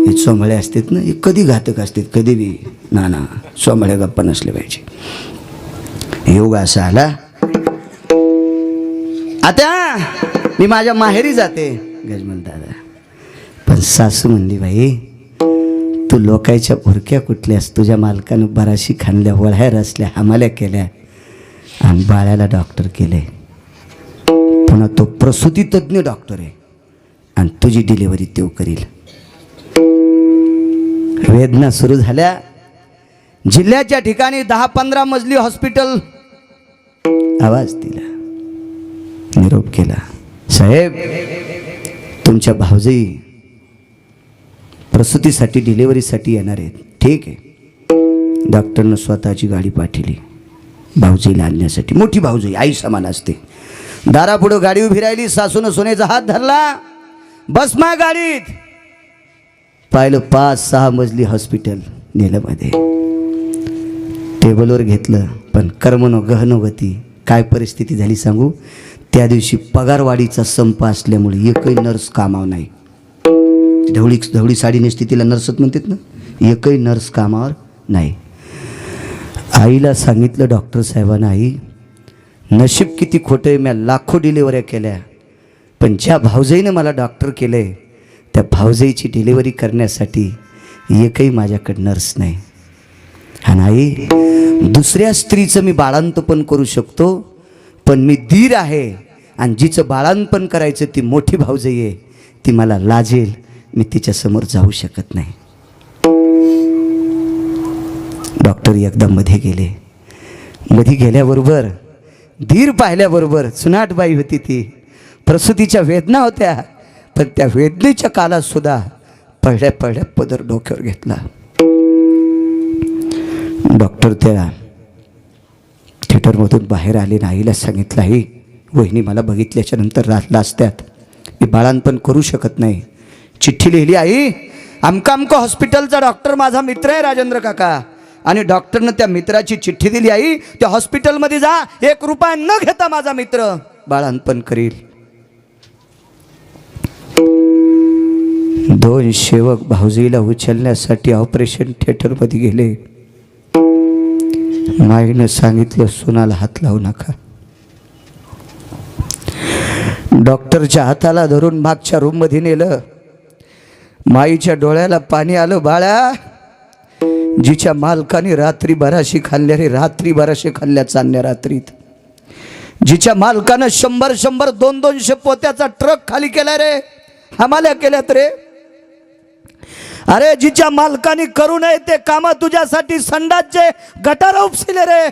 हे सोंभाळे असतात ना, हे कधी घातक असतात, कधी बी. ना सोंभाळे गप्पा नसले पाहिजे. योग असा आला. आता मी माझ्या माहेरी जाते गजमल दादा, पण सासू म्हणली बाई तू लोकांच्या भुरक्या कुठल्यास, तुझ्या मालकानं बराशी खांदल्या, वळह्या रचल्या, हमाल्या केल्या आणि बाळ्याला डॉक्टर केले. पुन्हा तो प्रसूती तज्ज्ञ डॉक्टर आहे आणि तुझी डिलिव्हरी तो करील. वेदना सुरू झाल्या. जिल्ह्याच्या ठिकाणी 10-15 मजली हॉस्पिटल आवाज दिला, निरोप केला, साहेब तुमच्या भावजई प्रसूतीसाठी डिलिव्हरीसाठी येणार आहेत. ठीक आहे. डॉक्टरनं स्वतःची गाडी पाठवली भावजईला आणण्यासाठी. मोठी भावजई आई समान असते. दारापुढं गाडी उभी राहिली. सासूनं सोन्याचा हात धरला, बस मा गाडीत. पाहिलं 5-6 मजली हॉस्पिटल नेलं मध्ये. टेबलवर घेतलं, पण कर्मनो गहनोगती. काय परिस्थिती झाली सांगू? त्या दिवशी पगारवाढीचा संप असल्यामुळे एकही नर्स कामावर नाही. ढवळी साडी नेसती, तिला नर्सच म्हणतात ना. एकही नर्स कामावर नाही. आईला सांगितलं डॉक्टर साहेबांना, आई नशीब किती खोटं आहे, मी लाखो डिलिव्हऱ्या केल्या, पण ज्या भावजईनं मला डॉक्टर केलं आहे त्या भावजईची डिलिव्हरी करण्यासाठी एकही माझ्याकडे नर्स नाही. आणि आई दुसऱ्या स्त्रीचं मी बाळंतपण करू शकतो, पण मी दीर आहे आणि जिचं बाळंतपण करायचं ती मोठी भावजई आहे, ती मला लाजेल, मी तिच्यासमोर जाऊ शकत नाही. डॉक्टर एकदा मध्ये गेले. मध्ये गेल्याबरोबर धीर पाहिल्याबरोबर सुनाट बाई होती ती. प्रसूतीच्या वेदना होत्या, पण त्या वेदनेच्या काळात सुद्धा पडल्या पदर डोक्यावर घेतला. डॉक्टर त्या थिएटरमधून बाहेर आले. आईला सांगितलं, आई वहिनी मला बघितल्याच्या नंतर लाजत्यात, मी बाळंतपण करू शकत नाही. चिठ्ठी लिहिली, आई अमका हॉस्पिटलचा डॉक्टर माझा मित्र आहे राजेंद्र काका, आणि डॉक्टरनं त्या मित्राची चिठ्ठी दिली, आई त्या हॉस्पिटलमध्ये जा, 1 रुपया न घेता माझा मित्र बाळंतपण करील. 2 सेवक भाऊजीला उचलण्यासाठी ऑपरेशन थिएटरमध्ये गेले. माईनं सांगितलं, सुनाला हात लावू नका. डॉक्टरच्या हाताला धरून मागच्या रूममध्ये नेलं. माईच्या डोळ्याला पाणी आलं. बाळा, जिच्या मालकाने रात्री बराशी खाल्ल्या रे, रात्री बराशे खाल्ल्या चांदण्या रात्रीत, जिच्या मालकानं 100-100, 200 पोत्याचा ट्रक खाली केला रे, हमाल्या केल्यात रे. अरे जिच्या मालकाने करू नये ते काम तुझ्यासाठी संडासचे गटार उपसिले रे.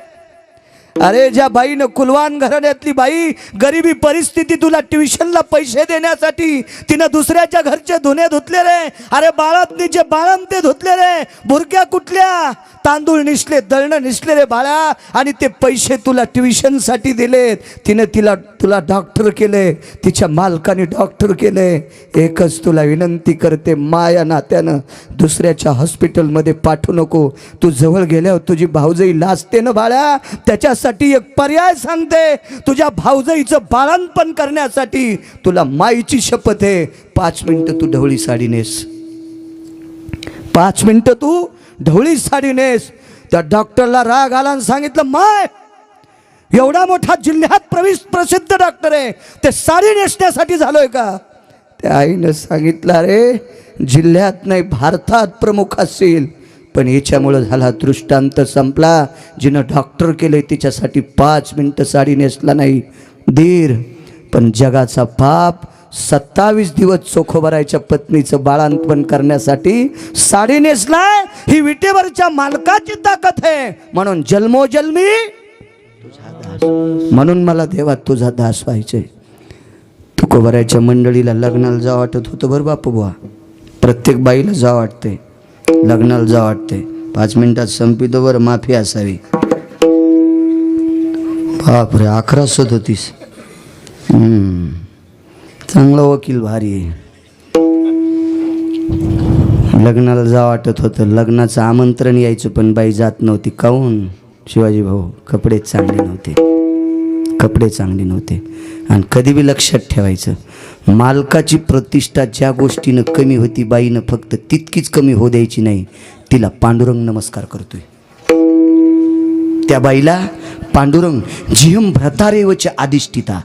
अरे ज्या बाईनं कुलवान घराण्यातली बाई, गरिबी परिस्थिती, तुला ट्युशनला पैसे देण्यासाठी तिनं दुसऱ्याच्या घरचे धुणे धुतले रे. अरे बाळातनीचे बाळंते धुतले रे. बुरक्या कुठल्या, तांदूळ निसले, दळणं निसले रे बाळा, आणि ते पैसे तुला ट्युशनसाठी दिलेत. तिनं तुला डॉक्टर केले, तिच्या मालकाने डॉक्टर केले. एकच तुला विनंती करते, माया नात्यानं दुसऱ्याच्या हॉस्पिटलमध्ये पाठवू नको. तू जवळ गेल्यावर तुझी भाऊजई लाजते ना बाळा, त्याच्यासाठी एक पर्याय सांगते. तुझ्या भाऊजईचं बाळंतपण करण्यासाठी तुला माईची शपथ आहे, 5 मिनिटं तू ढवळी साडी नेस, 5 मिनिटं तू ढवळी साडी नेस. त्या डॉक्टरला राग आला आणि सांगितलं, माय एवढा मोठा जिल्ह्यात प्रसिद्ध डॉक्टर आहे, ते साडी नेसण्यासाठी झालोय का? त्या आईनं सांगितलं, अरे जिल्ह्यात नाही भारतात प्रमुख असेल, पण याच्यामुळं झाला दृष्टांत संपला. जिनं डॉक्टर केले तिच्यासाठी 5 मिनिटं साडी नेसला नाही धीर. पण जगाचा पाप 27 दिवस चोखोबरायच्या पत्नीचं बाळंतपण करण्यासाठी साडी नेसलाय. ही विटेवरच्या मालकाची ताकद आहे. म्हणून जन्मोजन्मी तुझा दास, म्हणून मला देवा तुझा दास व्हायचंय. तुकोबरायच्या मंडळीला लग्नाला जा वाटत होतं बरं बापू बुवा. प्रत्येक बाईला जा वाटते, लग्नाला जा वाटते. 5 मिनिटात संपितो बरं, माफी असावी. बापरे, 1137. चांगला वकील भारी आहे. लग्नाला जा वाटत होतं, लग्नाचं आमंत्रण यायचं पण बाई जात नव्हती. काहून? शिवाजी भाऊ कपडे चांगले नव्हते. आणि कधी बी लक्षात ठेवायचं, मालकाची प्रतिष्ठा ज्या गोष्टीनं कमी होती, बाईनं फक्त तितकीच कमी होऊ द्यायची नाही. तिला पांडुरंग नमस्कार करतोय. त्या बाईला पांडुरंग जिहम भ्रतारेवच अधिष्ठिता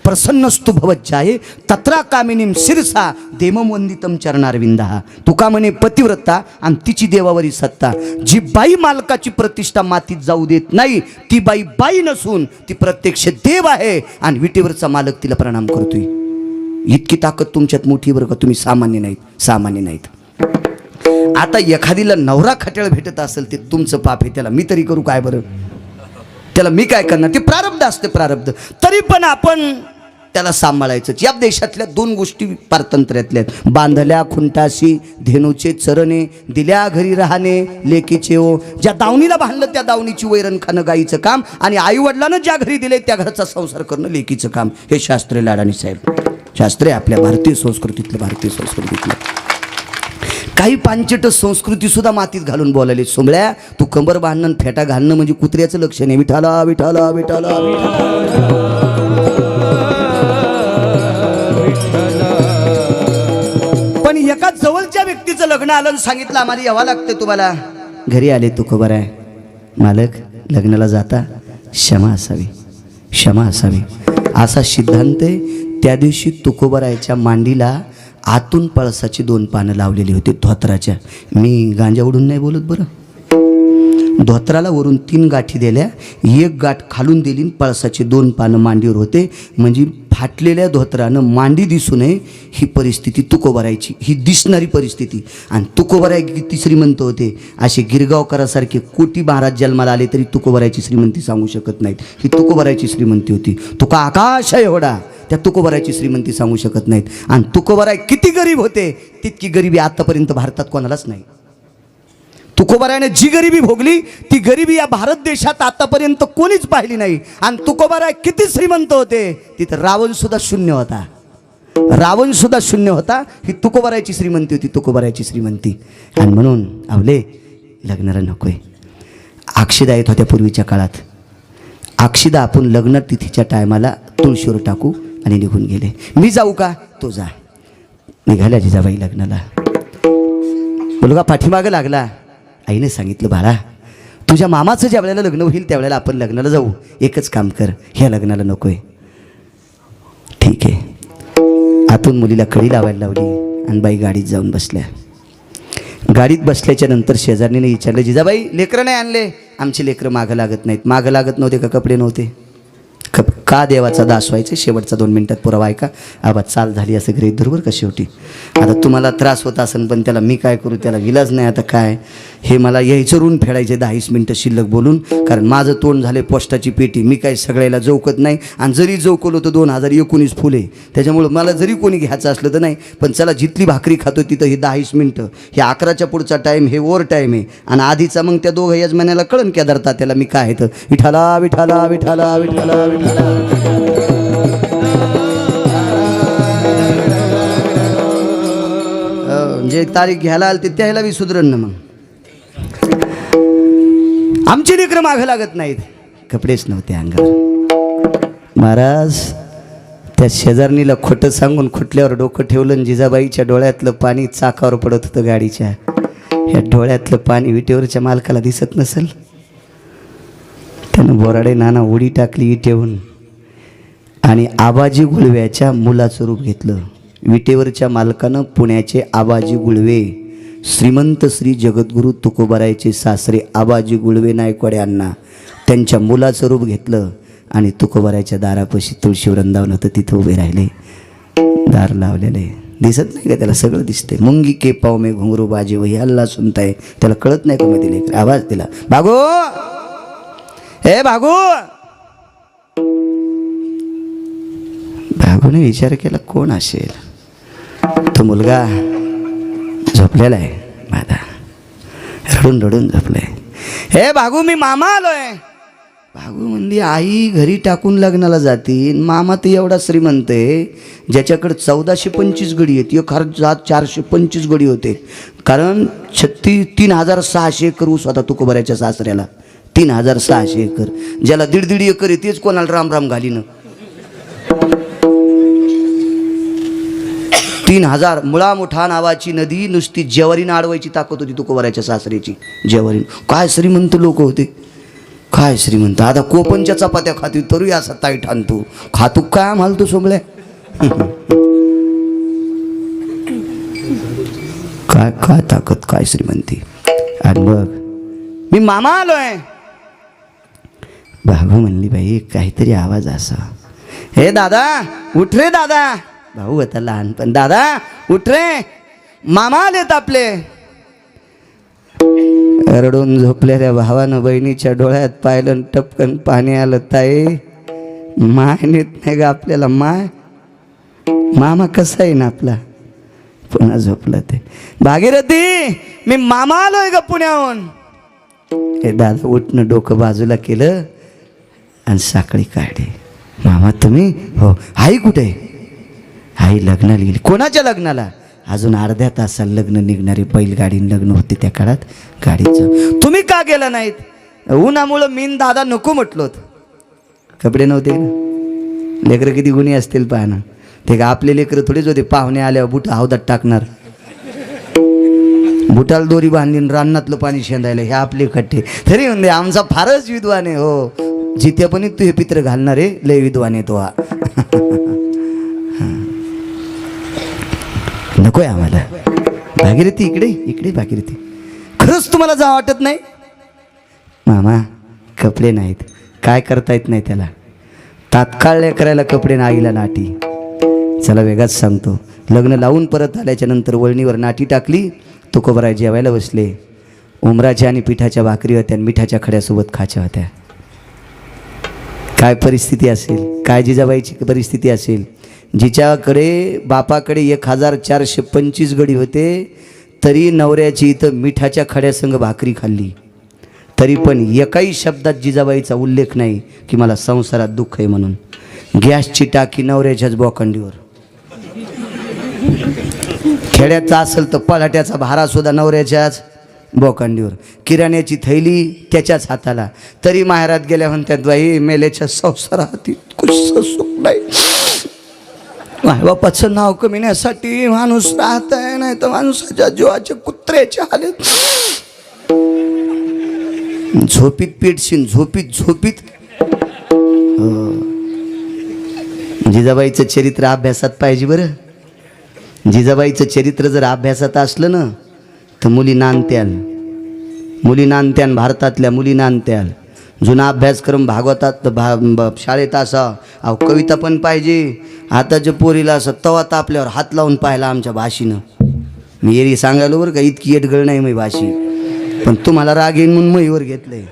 प्रसन्नस्तु भवज्जाये तत्रा कामिनीम शिरसा देमम वंदितम चरणारविंदा. तुका म्हणे पतिव्रता आणि तिची देवावरी सत्ता. जी बाई मालकाची प्रतिष्ठा मातीत जाऊ देत नाही, ती बाई नसून ती प्रत्यक्ष देव आहे. आणि विटेवरचा मालक तिला प्रणाम करतोय. इतकी ताकद तुमच्यात मोठी बरं का, तुम्ही सामान्य नाहीत. आता एखादीला नवरा खट्याळ भेटत असेल ते तुमचं पाप आहे, त्याला मी तरी करू काय बरं? त्याला मी काय करणार? ते प्रारब्ध असते, प्रारब्ध. तरी पण आपण त्याला सांभाळायचं. या देशातल्या 2 गोष्टी पारतंत्र्यातल्या आहेत. बांधल्या खुंटाशी धेनूचे चरणे, दिल्या घरी राहणे लेकीचे ओ. ज्या दावणीला बांधलं त्या दावणीची वैरण खाणं गाईचं काम, आणि आई वडिलांना ज्या घरी दिले त्या घराचा संसार करणं लेकीचं काम. हे शास्त्रे लाडाणी साहेब, शास्त्रे आपल्या भारतीय संस्कृतीतलं. काही पांचट संस्कृती सुद्धा मातीत घालून बोलायले. सोमळ्या, तू कंबर बांधणं फेटा घालणं म्हणजे कुत्र्याचं लक्षण आहे. विठाला विठाला विठाला विठाला. पण एका जवळच्या व्यक्तीचं लग्न आलं, सांगितलं आम्हाला यावं लागतं तुम्हाला. घरी आले, तू खबर आहे मालक, लग्नाला जाता क्षमा असावी असा सिद्धांत आहे. त्या दिवशी तुकोबरायच्या मांडीला आतून पळसाची 2 पानं लावलेली होती धोत्राच्या. मी गांजा उडून नाही बोलत बरं. धोत्राला वरून 3 गाठी दिल्या, 1 गाठ खालून दिली, पळसाची 2 पानं मांडीवर होते. म्हणजे फाटलेल्या धोत्रानं मांडी दिसू नये ही परिस्थिती तुकोबरायची, ही दिसणारी परिस्थिती. आणि तुकोबराय किती श्रीमंत होते, असे गिरगावकरासारखे कोटी महाराज जन्माला आले तरी तुकोबरायची श्रीमंती सांगू शकत नाहीत. ही तुकोबरायची श्रीमंती होती. तुका आकाश आहे एवढा, त्या तुकोबरायची श्रीमंती सांगू शकत नाहीत. आणि तुकोबराय किती गरीब होते, तितकी गरिबी आतापर्यंत भारतात कोणालाच नाही. तुकोबरायने जी गरिबी भोगली ती गरिबी या भारत देशात आतापर्यंत कोणीच पाहिली नाही. आणि तुकोबराय किती श्रीमंत होते, तिथं रावण सुद्धा शून्य होता. ही तुकोबरायची श्रीमंती होती, तुकोबरायची श्रीमंती. आणि म्हणून आवले लग्नाला नकोय. अक्षिदा येत होत्या पूर्वीच्या काळात. अक्षिदा आपण लग्न तिथीच्या टायमाला तुळशीवर टाकू आणि निघून गेले. मी जाऊ का? तो जा. निघाल्या जिजाबाई लग्नाला. मुलगा पाठीमागं लागला. आईने सांगितलं, बाळा तुझ्या मामाचं ज्या वेळेला लग्न होईल त्यावेळेला आपण लग्नाला जाऊ. एकच काम कर, ह्या लग्नाला नकोय. ठीक आहे. आतून मुलीला कडी लावायला लावली आणि बाई गाडीत जाऊन बसल्या. गाडीत बसल्याच्या नंतर शेजारणीने विचारलं, जिजाबाई लेकरं नाही आणले? आमचे लेकरं मागं लागत नाहीत. मागं लागत नव्हते का कपडे नव्हते? का देवाचा दास व्हायचे? शेवटचा 2 मिनिटात पुरावा ऐका. आबा चाल झाली असं गृहीत धरू बरं का. शेवटी आता तुम्हाला त्रास होत असेल, पण त्याला मी काय करू, त्याला विलाज नाही. आता काय हे मला यायचं रून फेडायचे 10-20 मिनटं शिल्लक बोलून, कारण माझं तोंड झाले पोस्टाची पेटी. मी काय सगळ्याला जौकत नाही, आणि जरी जौकलो तर 2019 फुले. त्याच्यामुळं मला जरी कोणी घ्यायचं असलं तर नाही. पण चला जिथली भाकरी खातो तिथं हे 10-20 मिनटं, हे 11च्या पुढचा टाईम हे ओव्हर टाईम आहे. आणि आधीचा मग त्या 2 यजमान्याला कळण क्या धरता त्याला मी काय आहे तर विठाला विठाला विठाला विठाला विठाला. जे तारीख घ्यायला आली त्याला बी सुधरण ना. मग आमची लेकरं मागं लागत नाहीत. कपडेच नव्हते अंगावर. महाराज त्या शेजारणीला खोटं सांगून खुटल्यावर डोकं ठेवलं आणि जिजाबाईच्या डोळ्यातलं पाणी चाकावर पडत होतं गाडीच्या. ह्या डोळ्यातलं पाणी विटेवरच्या मालकाला दिसत नसेल. त्यानं बोराडे नाना उडी टाकली विटेवून आणि आबाजी गुळव्याच्या मुलाचं रूप घेतलं. विटेवरच्या मालकानं पुण्याचे आबाजी गुळवे, श्रीमंत श्री जगद्गुरू तुकोबरायचे सासरे आबाजी गुळवे नायकवाडे अण्णा, त्यांच्या मुलाचं रूप घेतलं आणि तुकोबरायच्या दारापाशी तुळशी वृंदावन होतं तिथं उभे राहिले. दार लावलेले दिसत नाही का त्याला? सगळं दिसते. मुंगी के पाव में घुंगरू बाजे वही अल्ला सुनताय. त्याला कळत नाही का? मध्ये लेकर आवाज दिला, भागो हे भागो. भागूने विचार केला कोण असेल. तो मुलगा झोपलेला आहे माझा, रडून रडून झोपलाय. हे भागू मी मामा आलोय. भागू म्हणली आई घरी टाकून लग्नाला जातील. मामा तर एवढा श्रीमंत आहे ज्याच्याकडे 1425 गडी आहेत. 1425 गडी होते. कारण 3,600 एकर ऊस होता तुकोबरायच्या सासऱ्याला. 3,600 एकर. ज्याला 1.5 एकर आहे तेच कोणाला राम राम घालीनं. 3,000 मुळा मुठा नावाची नदी नुसती जेवारीनं अडवायची ताकद होती तुकोबरायच्या सासऱ्याची. जेवारीन काय श्रीमंत लोक होते, काय श्रीमंत. आता कोपनच्या चपात्या खातो तरी असा ताईट आणतो. खातो काय आम्हाला तू सोबळ्या. काय काय ताकद, काय श्रीमंती. आणि बघ मी मामा आलोय. भाऊ म्हणली बाई काहीतरी आवाज असा. हे दादा उठ रे दादा. भाऊ आता लहानपण. दादा उठ रे मामा आलेत आपले. रडून झोपलेल्या भावानं बहिणीच्या डोळ्यात पाहिलं, टपकन पाणी आलं. ताई, माय नेत नाही का आपल्याला? मामा कसा आहे ना आपला? पुन्हा झोपलं ते. भागीरथी, मी मामा आलोय का पुण्याहून? हे दादा उठणं, डोकं बाजूला केलं आणि साखळी काढली. मामा तुम्ही? हो. आई कुठे? आई लग्नाला गेली. कोणाच्या लग्नाला? अजून अर्ध्या तासाला लग्न निघणारी बैलगाडी लग्न होते त्या काळात गाडीचं. तुम्ही का गेला नाहीत? उन्हामुळं मीन दादा नको म्हटलो होतं. कपडे नव्हते. लेकरं किती गुणी असतील पाहणं. ते का आपले लेकरं थोडेच होते पाहुणे आल्यावर बुट हौदात टाकणार, बुटाला दोरी बांधून रानातलं पाणी शेंदायला. हे आपले खट्टे. तरी म्हणते आमचा फारच विद्वान आहे. हो, जिथे पण तू हे पित्र घालणारे लय विद्वान आहे तो. हा नकोय आम्हाला. भागीरथी इकडे इकडे. भागीरथी, खरंच तुम्हाला जा वाटत नाही? मामा कपडे नाहीत. काय करता येत नाही त्याला? तात्काळ करायला कपडे नाईला नाटी. चला वेगळाच सांगतो. लग्न लावून परत आल्याच्या नंतर वळणीवर नाटी टाकली. तुकोबराय जेवायला बसले. उमराच्या आणि पिठाच्या भाकरी होत्या आणि मिठाच्या खड्यासोबत खाच्या होत्या. काय परिस्थिती असेल, काय जिजाबाईची परिस्थिती असेल. जिच्याकडे बापाकडे 1425 गडी होते, तरी नवऱ्याची इथं मिठाच्या खड्यासंग भाकरी खाल्ली. तरी पण एकाही शब्दात जिजाबाईचा उल्लेख नाही की मला संसारात दुःख आहे म्हणून. गॅसची टाकी नवऱ्याच्याच बोकांडीवर. खेड्याचा असेल तर पलाट्याचा भारा सुद्धा नवऱ्याच्याच बोकांडीवर. किराण्याची थैली त्याच्याच हाताला. तरी माहेरात गेल्या म्हणतात, बाई मेल्याच्या संसारात इतकं सुख नाही. बापाचं नाव कमिण्यासाठी माणूस राहत आहे, नाही तर माणसाच्या जीवाचे कुत्र्याचे हालत. झोपीत पेटशीन, झोपीत. जिजाबाईचं चरित्र अभ्यासात पाहिजे बरं. जिजाबाईचं चरित्र जर अभ्यासात असलं ना तर मुली नांत्याल, भारतातल्या मुली नांत्याल. जुना अभ्यासक्रम भागवतात शाळेत असा. अहो कविता पण पाहिजे. आताच्या पोरीला असं तवा तापल्यावर हात लावून पाहिला आमच्या भाषीनं. मी एरी सांगायलो बरं का, इतकी येटगळ नाही मी भाषी, पण तुम्हाला राग येईन म्हणून मईवर घेतलंय.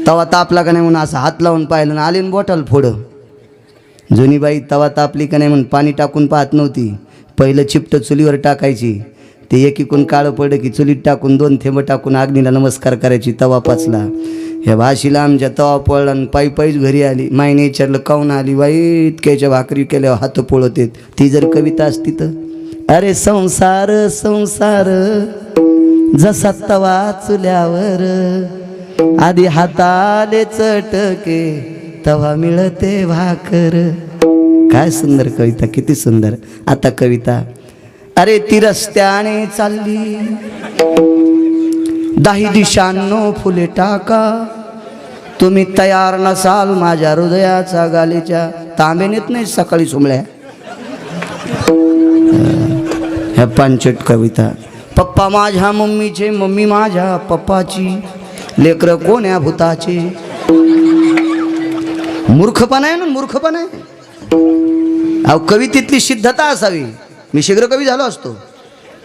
तवा तापला का नाही म्हणून असं हात लावून पाहिलं ना आले बोटाल फोडं. जुनी बाई तवा तापली का नाही म्हणून पाणी टाकून पाहत नव्हती. पहिलं चिपटं चुलीवर टाकायची. ते एकीकडून काळं पडलं की चुलीत टाकून 2 थेंब टाकून अग्नीला नमस्कार करायची. तवा पाचला. ह्या भाषीला आमच्या तवा पडला आणि पायीच घरी आली. माईने विचारलं काऊन आली? बाई इतक्याच्या भाकरी केल्यावर हात पळत येत. ती जर कविता असती तर, अरे संसार जसा तवा चुल्यावर, आधी हाताले चटके तवा मिळते भाकर. काय सुंदर कविता, किती सुंदर. आता कविता, अरे ती रस्त्याने चालली 10 दिशांनो फुले टाका, तुम्ही तयार नसाल माझ्या हृदयाचा गालीच्या. तांबे नेत नाही सकाळी सुमळ्या. ह्या पांचट कविता. पप्पा माझ्या मम्मीचे, मम्मी माझ्या पप्पाची, लेकरं कोण्या भूताचे. मूर्खपणा आहे ना, मूर्खपणा आहे. अहो कवितेतली सिद्धता असावी. मी शीघ्र कवी झालो असतो.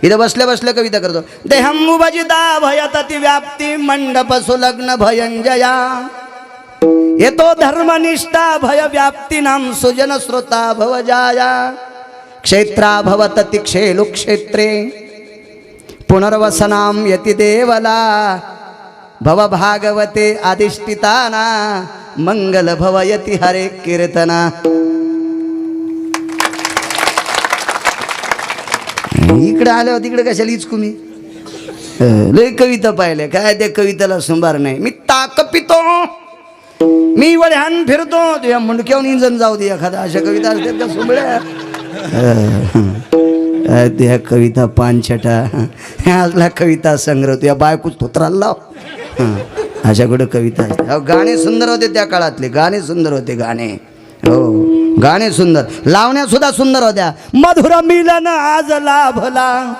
इथं बसल्या बसल्या कविता करतो. देहम्मु भजिता भयतति व्याप्ती मंडप सुलग्न भयंजया, येतो धर्मनिष्ठा भय व्याप्ती नाम सुजन श्रोता भवजाया. क्षेत्रा भवतति क्षेलु क्षेत्रे पुनर्वसनाम यति देवला, भव भागवते अधिष्ठिताना मंगल भवयति हरे कीर्तना. इकडे आल्यावर तिकडे कशाला इचकू मी. लय कविता पाहिल्या. काय त्या कवितेला संभार नाही. मी ताक पितो, मी वळ्यान फिरतो, तुझ्या मुंडक्यावर इंजन जाऊ दे एखादा. अशा कविता असतात का सुंबळ्या? त्या कविता पानछटा. ह्याला कविता संग्रह तुझ्या बायकोच थोत्राला लाव. अशाकडे कविता असते. गाणे सुंदर होते त्या काळातले. गाणे सुंदर होते. गाणे, हो गाणे सुंदर. लावण्या सुद्धा सुंदर होत्या. मधुर मिलन आज लाभला,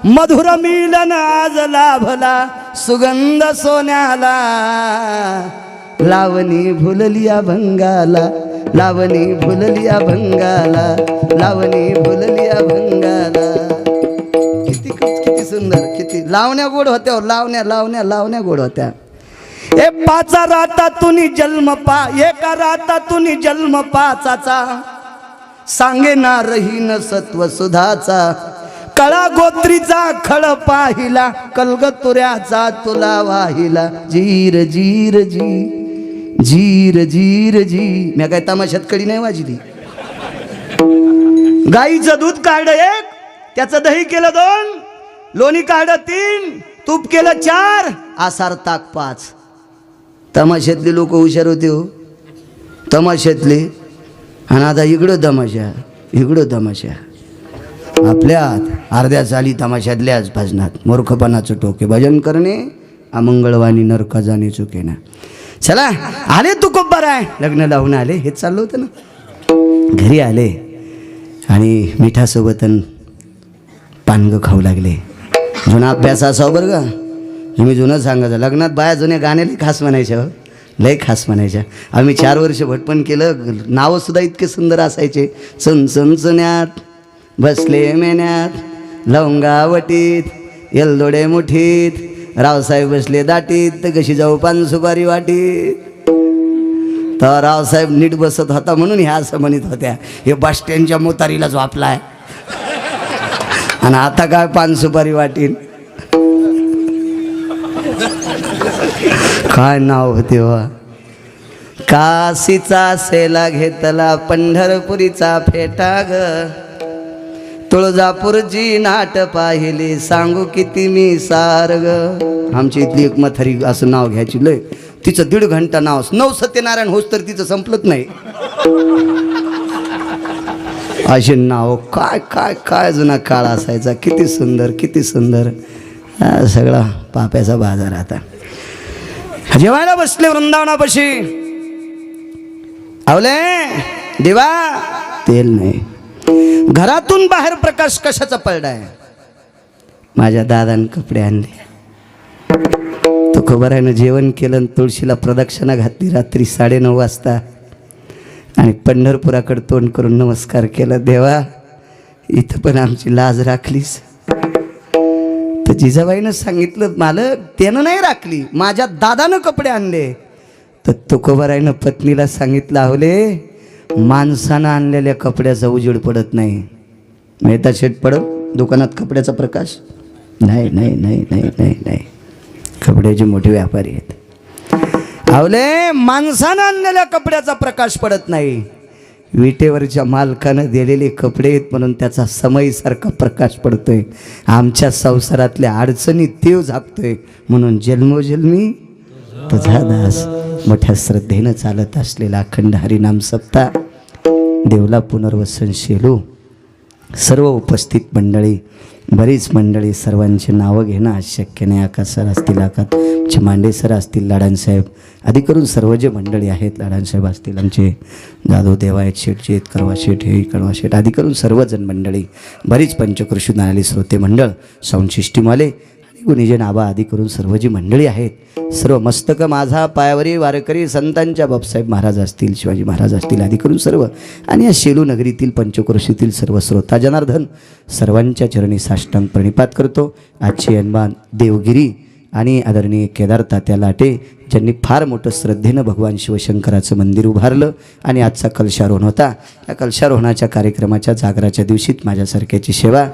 मधुर मिलन आज लाभला, सुगंध सोन्याला, लावणी भुलली अभंगाला, लावणी भुलली अभंगाला, लावणी भुलली अभंगाला. किती सुंदर, किती लावण्या गोड होत्या हो, लावण्या लावण्या लावण्या गोड होत्या. ए पाचा रातातून जन्म पा, एका रातातून जन्म पाचाचा, सांगे ना रहीन सत्व सुधाचा, कळा गोत्रीचा खळ पाहिला, कलगतुऱ्याचा तुला वाहिला, जीर जीर जी जीर जीर जी. मी काय तमाशात कडी नाही वाजली. गाईचं दूध काढलं 1, त्याचं दही केलं 2, लोणी काढलं 3, तूप केलं 4, आसार ताक 5. तमाशातले लोक हुशार होते हो, तमाशातले. आणि आता इकडं तमाशा, इकडं तमाशा. आपल्यात अर्ध्या चाली तमाशातल्याच भजनात मूर्खपणाचं टोके. भजन करणे अमंगळवाणी नरका जाणे चुके ना. चला आले तू खूप बरं आहे, लग्न लावून आले, हेच चाललं होतं ना. घरी आले आणि मिठासोबत पानगं खाऊ लागले. जुना अभ्यास असावं बरं का. मी जुनं सांगायचं, लग्नात बाया जुन्या गाण्याला खास म्हणायच्या, लय खास म्हणायच्या. आम्ही 4 वर्ष भटपण केलं, नावंसुद्धा इतके सुंदर असायचे. चुन्यात बसले मेन्यात, लवंगावटीत येलदोडे मुठीत, रावसाहेब बसले दाटीत, तर कशी जाऊ पान सुपारी वाटीत. तर रावसाहेब नीट बसत होता म्हणून ह्या असं म्हणत होत्या, हे बस स्टँडच्या मोतारीला झोपलाय. आणि आता काय पान सुपारी वाटीत. काय नाव होते हो. काशीचा सेला घेतला पंढरपुरीचा फेटा ग, तुळजापूरची नाट पाहिली सांगू किती मी सारग. आमची इथली एक मथारी असं नाव घ्यायची, लय तिचं 1.5 घंटा नाव, 9 सत्यनारायण होस तर तिचं संपलंच नाही. असे नाव काय काय काय जुना काळ असायचा. किती सुंदर, किती सुंदर. सगळा पाप्याचा बाजार. आता जेवायला बसले वृंदावनापाशी. आवले देवा तेल नाही. घरातून बाहेर प्रकाश कशाचा पडलाय. माझ्या दादाने कपडे आणले. तो खबरानं जेवण केलं, तुळशीला प्रदक्षिणा घातली रात्री 9:30 वाजता आणि पंढरपुराकडे तोंड करून नमस्कार केला. देवा इथं पण आमची लाज राखलीस. तर जिजाबाईनं सांगितलं, मालक त्यानं नाही राखली, माझ्या दादानं कपडे आणले. तर तुकोबारायनं पत्नीला सांगितलं, आवले माणसानं आणलेल्या कपड्याचा उजेड पडत नाही. मेहता शेट पडत दुकानात कपड्याचा प्रकाश नाही नाही नाही नाही नाही नाही. कपड्याचे मोठे व्यापारी आहेत. आवले माणसानं आणलेल्या कपड्याचा प्रकाश पडत नाही. विटेवरच्या मालकानं दिलेले कपडे आहेत म्हणून त्याचा समयीसारखा प्रकाश पडतोय. आमच्या संसारातल्या अडचणी देव झाकतोय म्हणून जन्मोजन्मी तुझा दास. मोठ्या श्रद्धेनं चालत असलेला अखंड हरिनाम सप्ताह, देवला पुनर्वसन शेलू, सर्व उपस्थित मंडळी, बरीच मंडळी, सर्वांची नावं घेणं आज शक्य नाही. आकाश सर असतील, आमचे मांडे सर असतील, लाडांसाहेब, आधी करून सर्व जे मंडळी आहेत, लाडांसाहेब असतील, आमचे जाधव देवा आहेत, शेठजी आहेत, करवा शेठ, हे कणवा शेठ, आधी करून सर्वजण मंडळी, बरीच पंचकृषीतून आलेली श्रोते मंडळ, साऊंड सिस्टीमवाले, गुणीजन आबा आदी करून सर्व जी मंडळी आहेत, सर्व मस्तक माझा पायावरी वारकरी संतांच्या बापसाहेब महाराज असतील, शिवाजी महाराज असतील, आदी करून सर्व, आणि या शेलू नगरीतील पंचक्रोशीतील सर्व श्रोता जनार्दन सर्वांच्या चरणी साष्टांग प्रणिपात करतो. आजचे यनमान देवगिरी आणि आदरणीय केदार तात्या लाटे ज्यांनी फार मोठं श्रद्धेनं भगवान शिवशंकराचं मंदिर उभारलं आणि आजचा कलशारोहण होता. या कलशारोहणाच्या कार्यक्रमाच्या जागराच्या दिवशीत माझ्यासारख्याची सेवा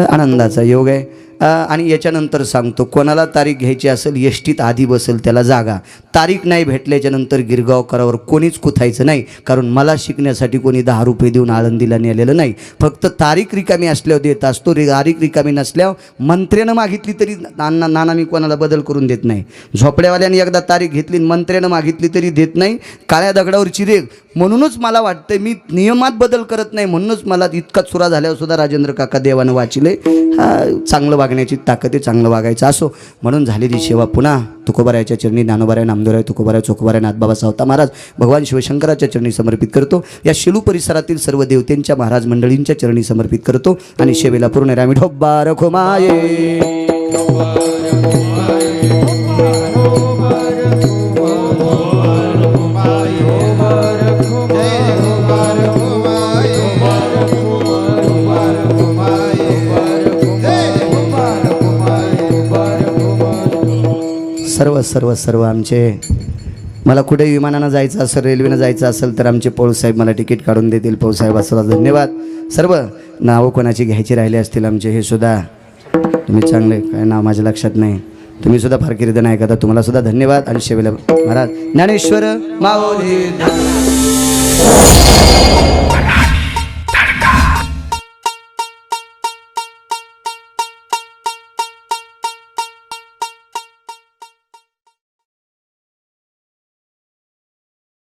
आनंदाचा योग आहे. आणि याच्यानंतर सांगतो, कोणाला तारीख घ्यायची असेल एसटीत आधी बसेल त्याला जागा. तारीख नाही भेटल्याच्यानंतर गिरगावकरावर कोणीच कुथायचं नाही, कारण मला शिकण्यासाठी कोणी 10 रुपये देऊन आळंदीला नेलेलं नाही. फक्त तारीख रिकामी असल्यावर देत असतो. तारीख रिकामी नसल्यावर मंत्र्यानं मागितली तरी नाना मी कोणाला बदल करून देत नाही. झोपड्यावाल्याने एकदा तारीख घेतली, मंत्र्यानं मागितली तरी देत नाही. काळ्या दगडावरची रेग. म्हणूनच मला वाटतं मी नियमात बदल करत नाही, म्हणूनच मला इतका चुरा झाल्यावर सुद्धा राजेंद्र काका देवानं वाचिले. चांगलं वागण्याची ताकद आहे, चांगलं वागायचं असो म्हणून झालेली सेवा पुन्हा तुकोबारायाच्या चरणी, ज्ञानोबाराय, नामदेवराय, तुकोबाराय, चोखोबाराय, नाथबाबा सावता महाराज, भगवान शिवशंकराच्या चरणी समर्पित करतो. या शेलू परिसरातील सर्व देवतेंच्या महाराज मंडळींच्या चरणी समर्पित करतो. आणि शेवेला पूर्ण रामी ढोब्बा रखो माये. सर्व आमचे, मला कुठे विमानानं जायचं असेल, रेल्वेनं जायचं असेल तर आमचे पौळसाहेब मला तिकीट काढून देतील. पौळसाहेब असं धन्यवाद. सर्व नावं कोणाची घ्यायची राहिली असतील आमचे, हे सुद्धा तुम्ही चांगले, काय नाव माझ्या लक्षात नाही, तुम्ही सुद्धा फार कीर्तन ऐकता, तुम्हाला सुद्धा धन्यवाद. आणि शेवेला महाराज ज्ञानेश्वर माऊली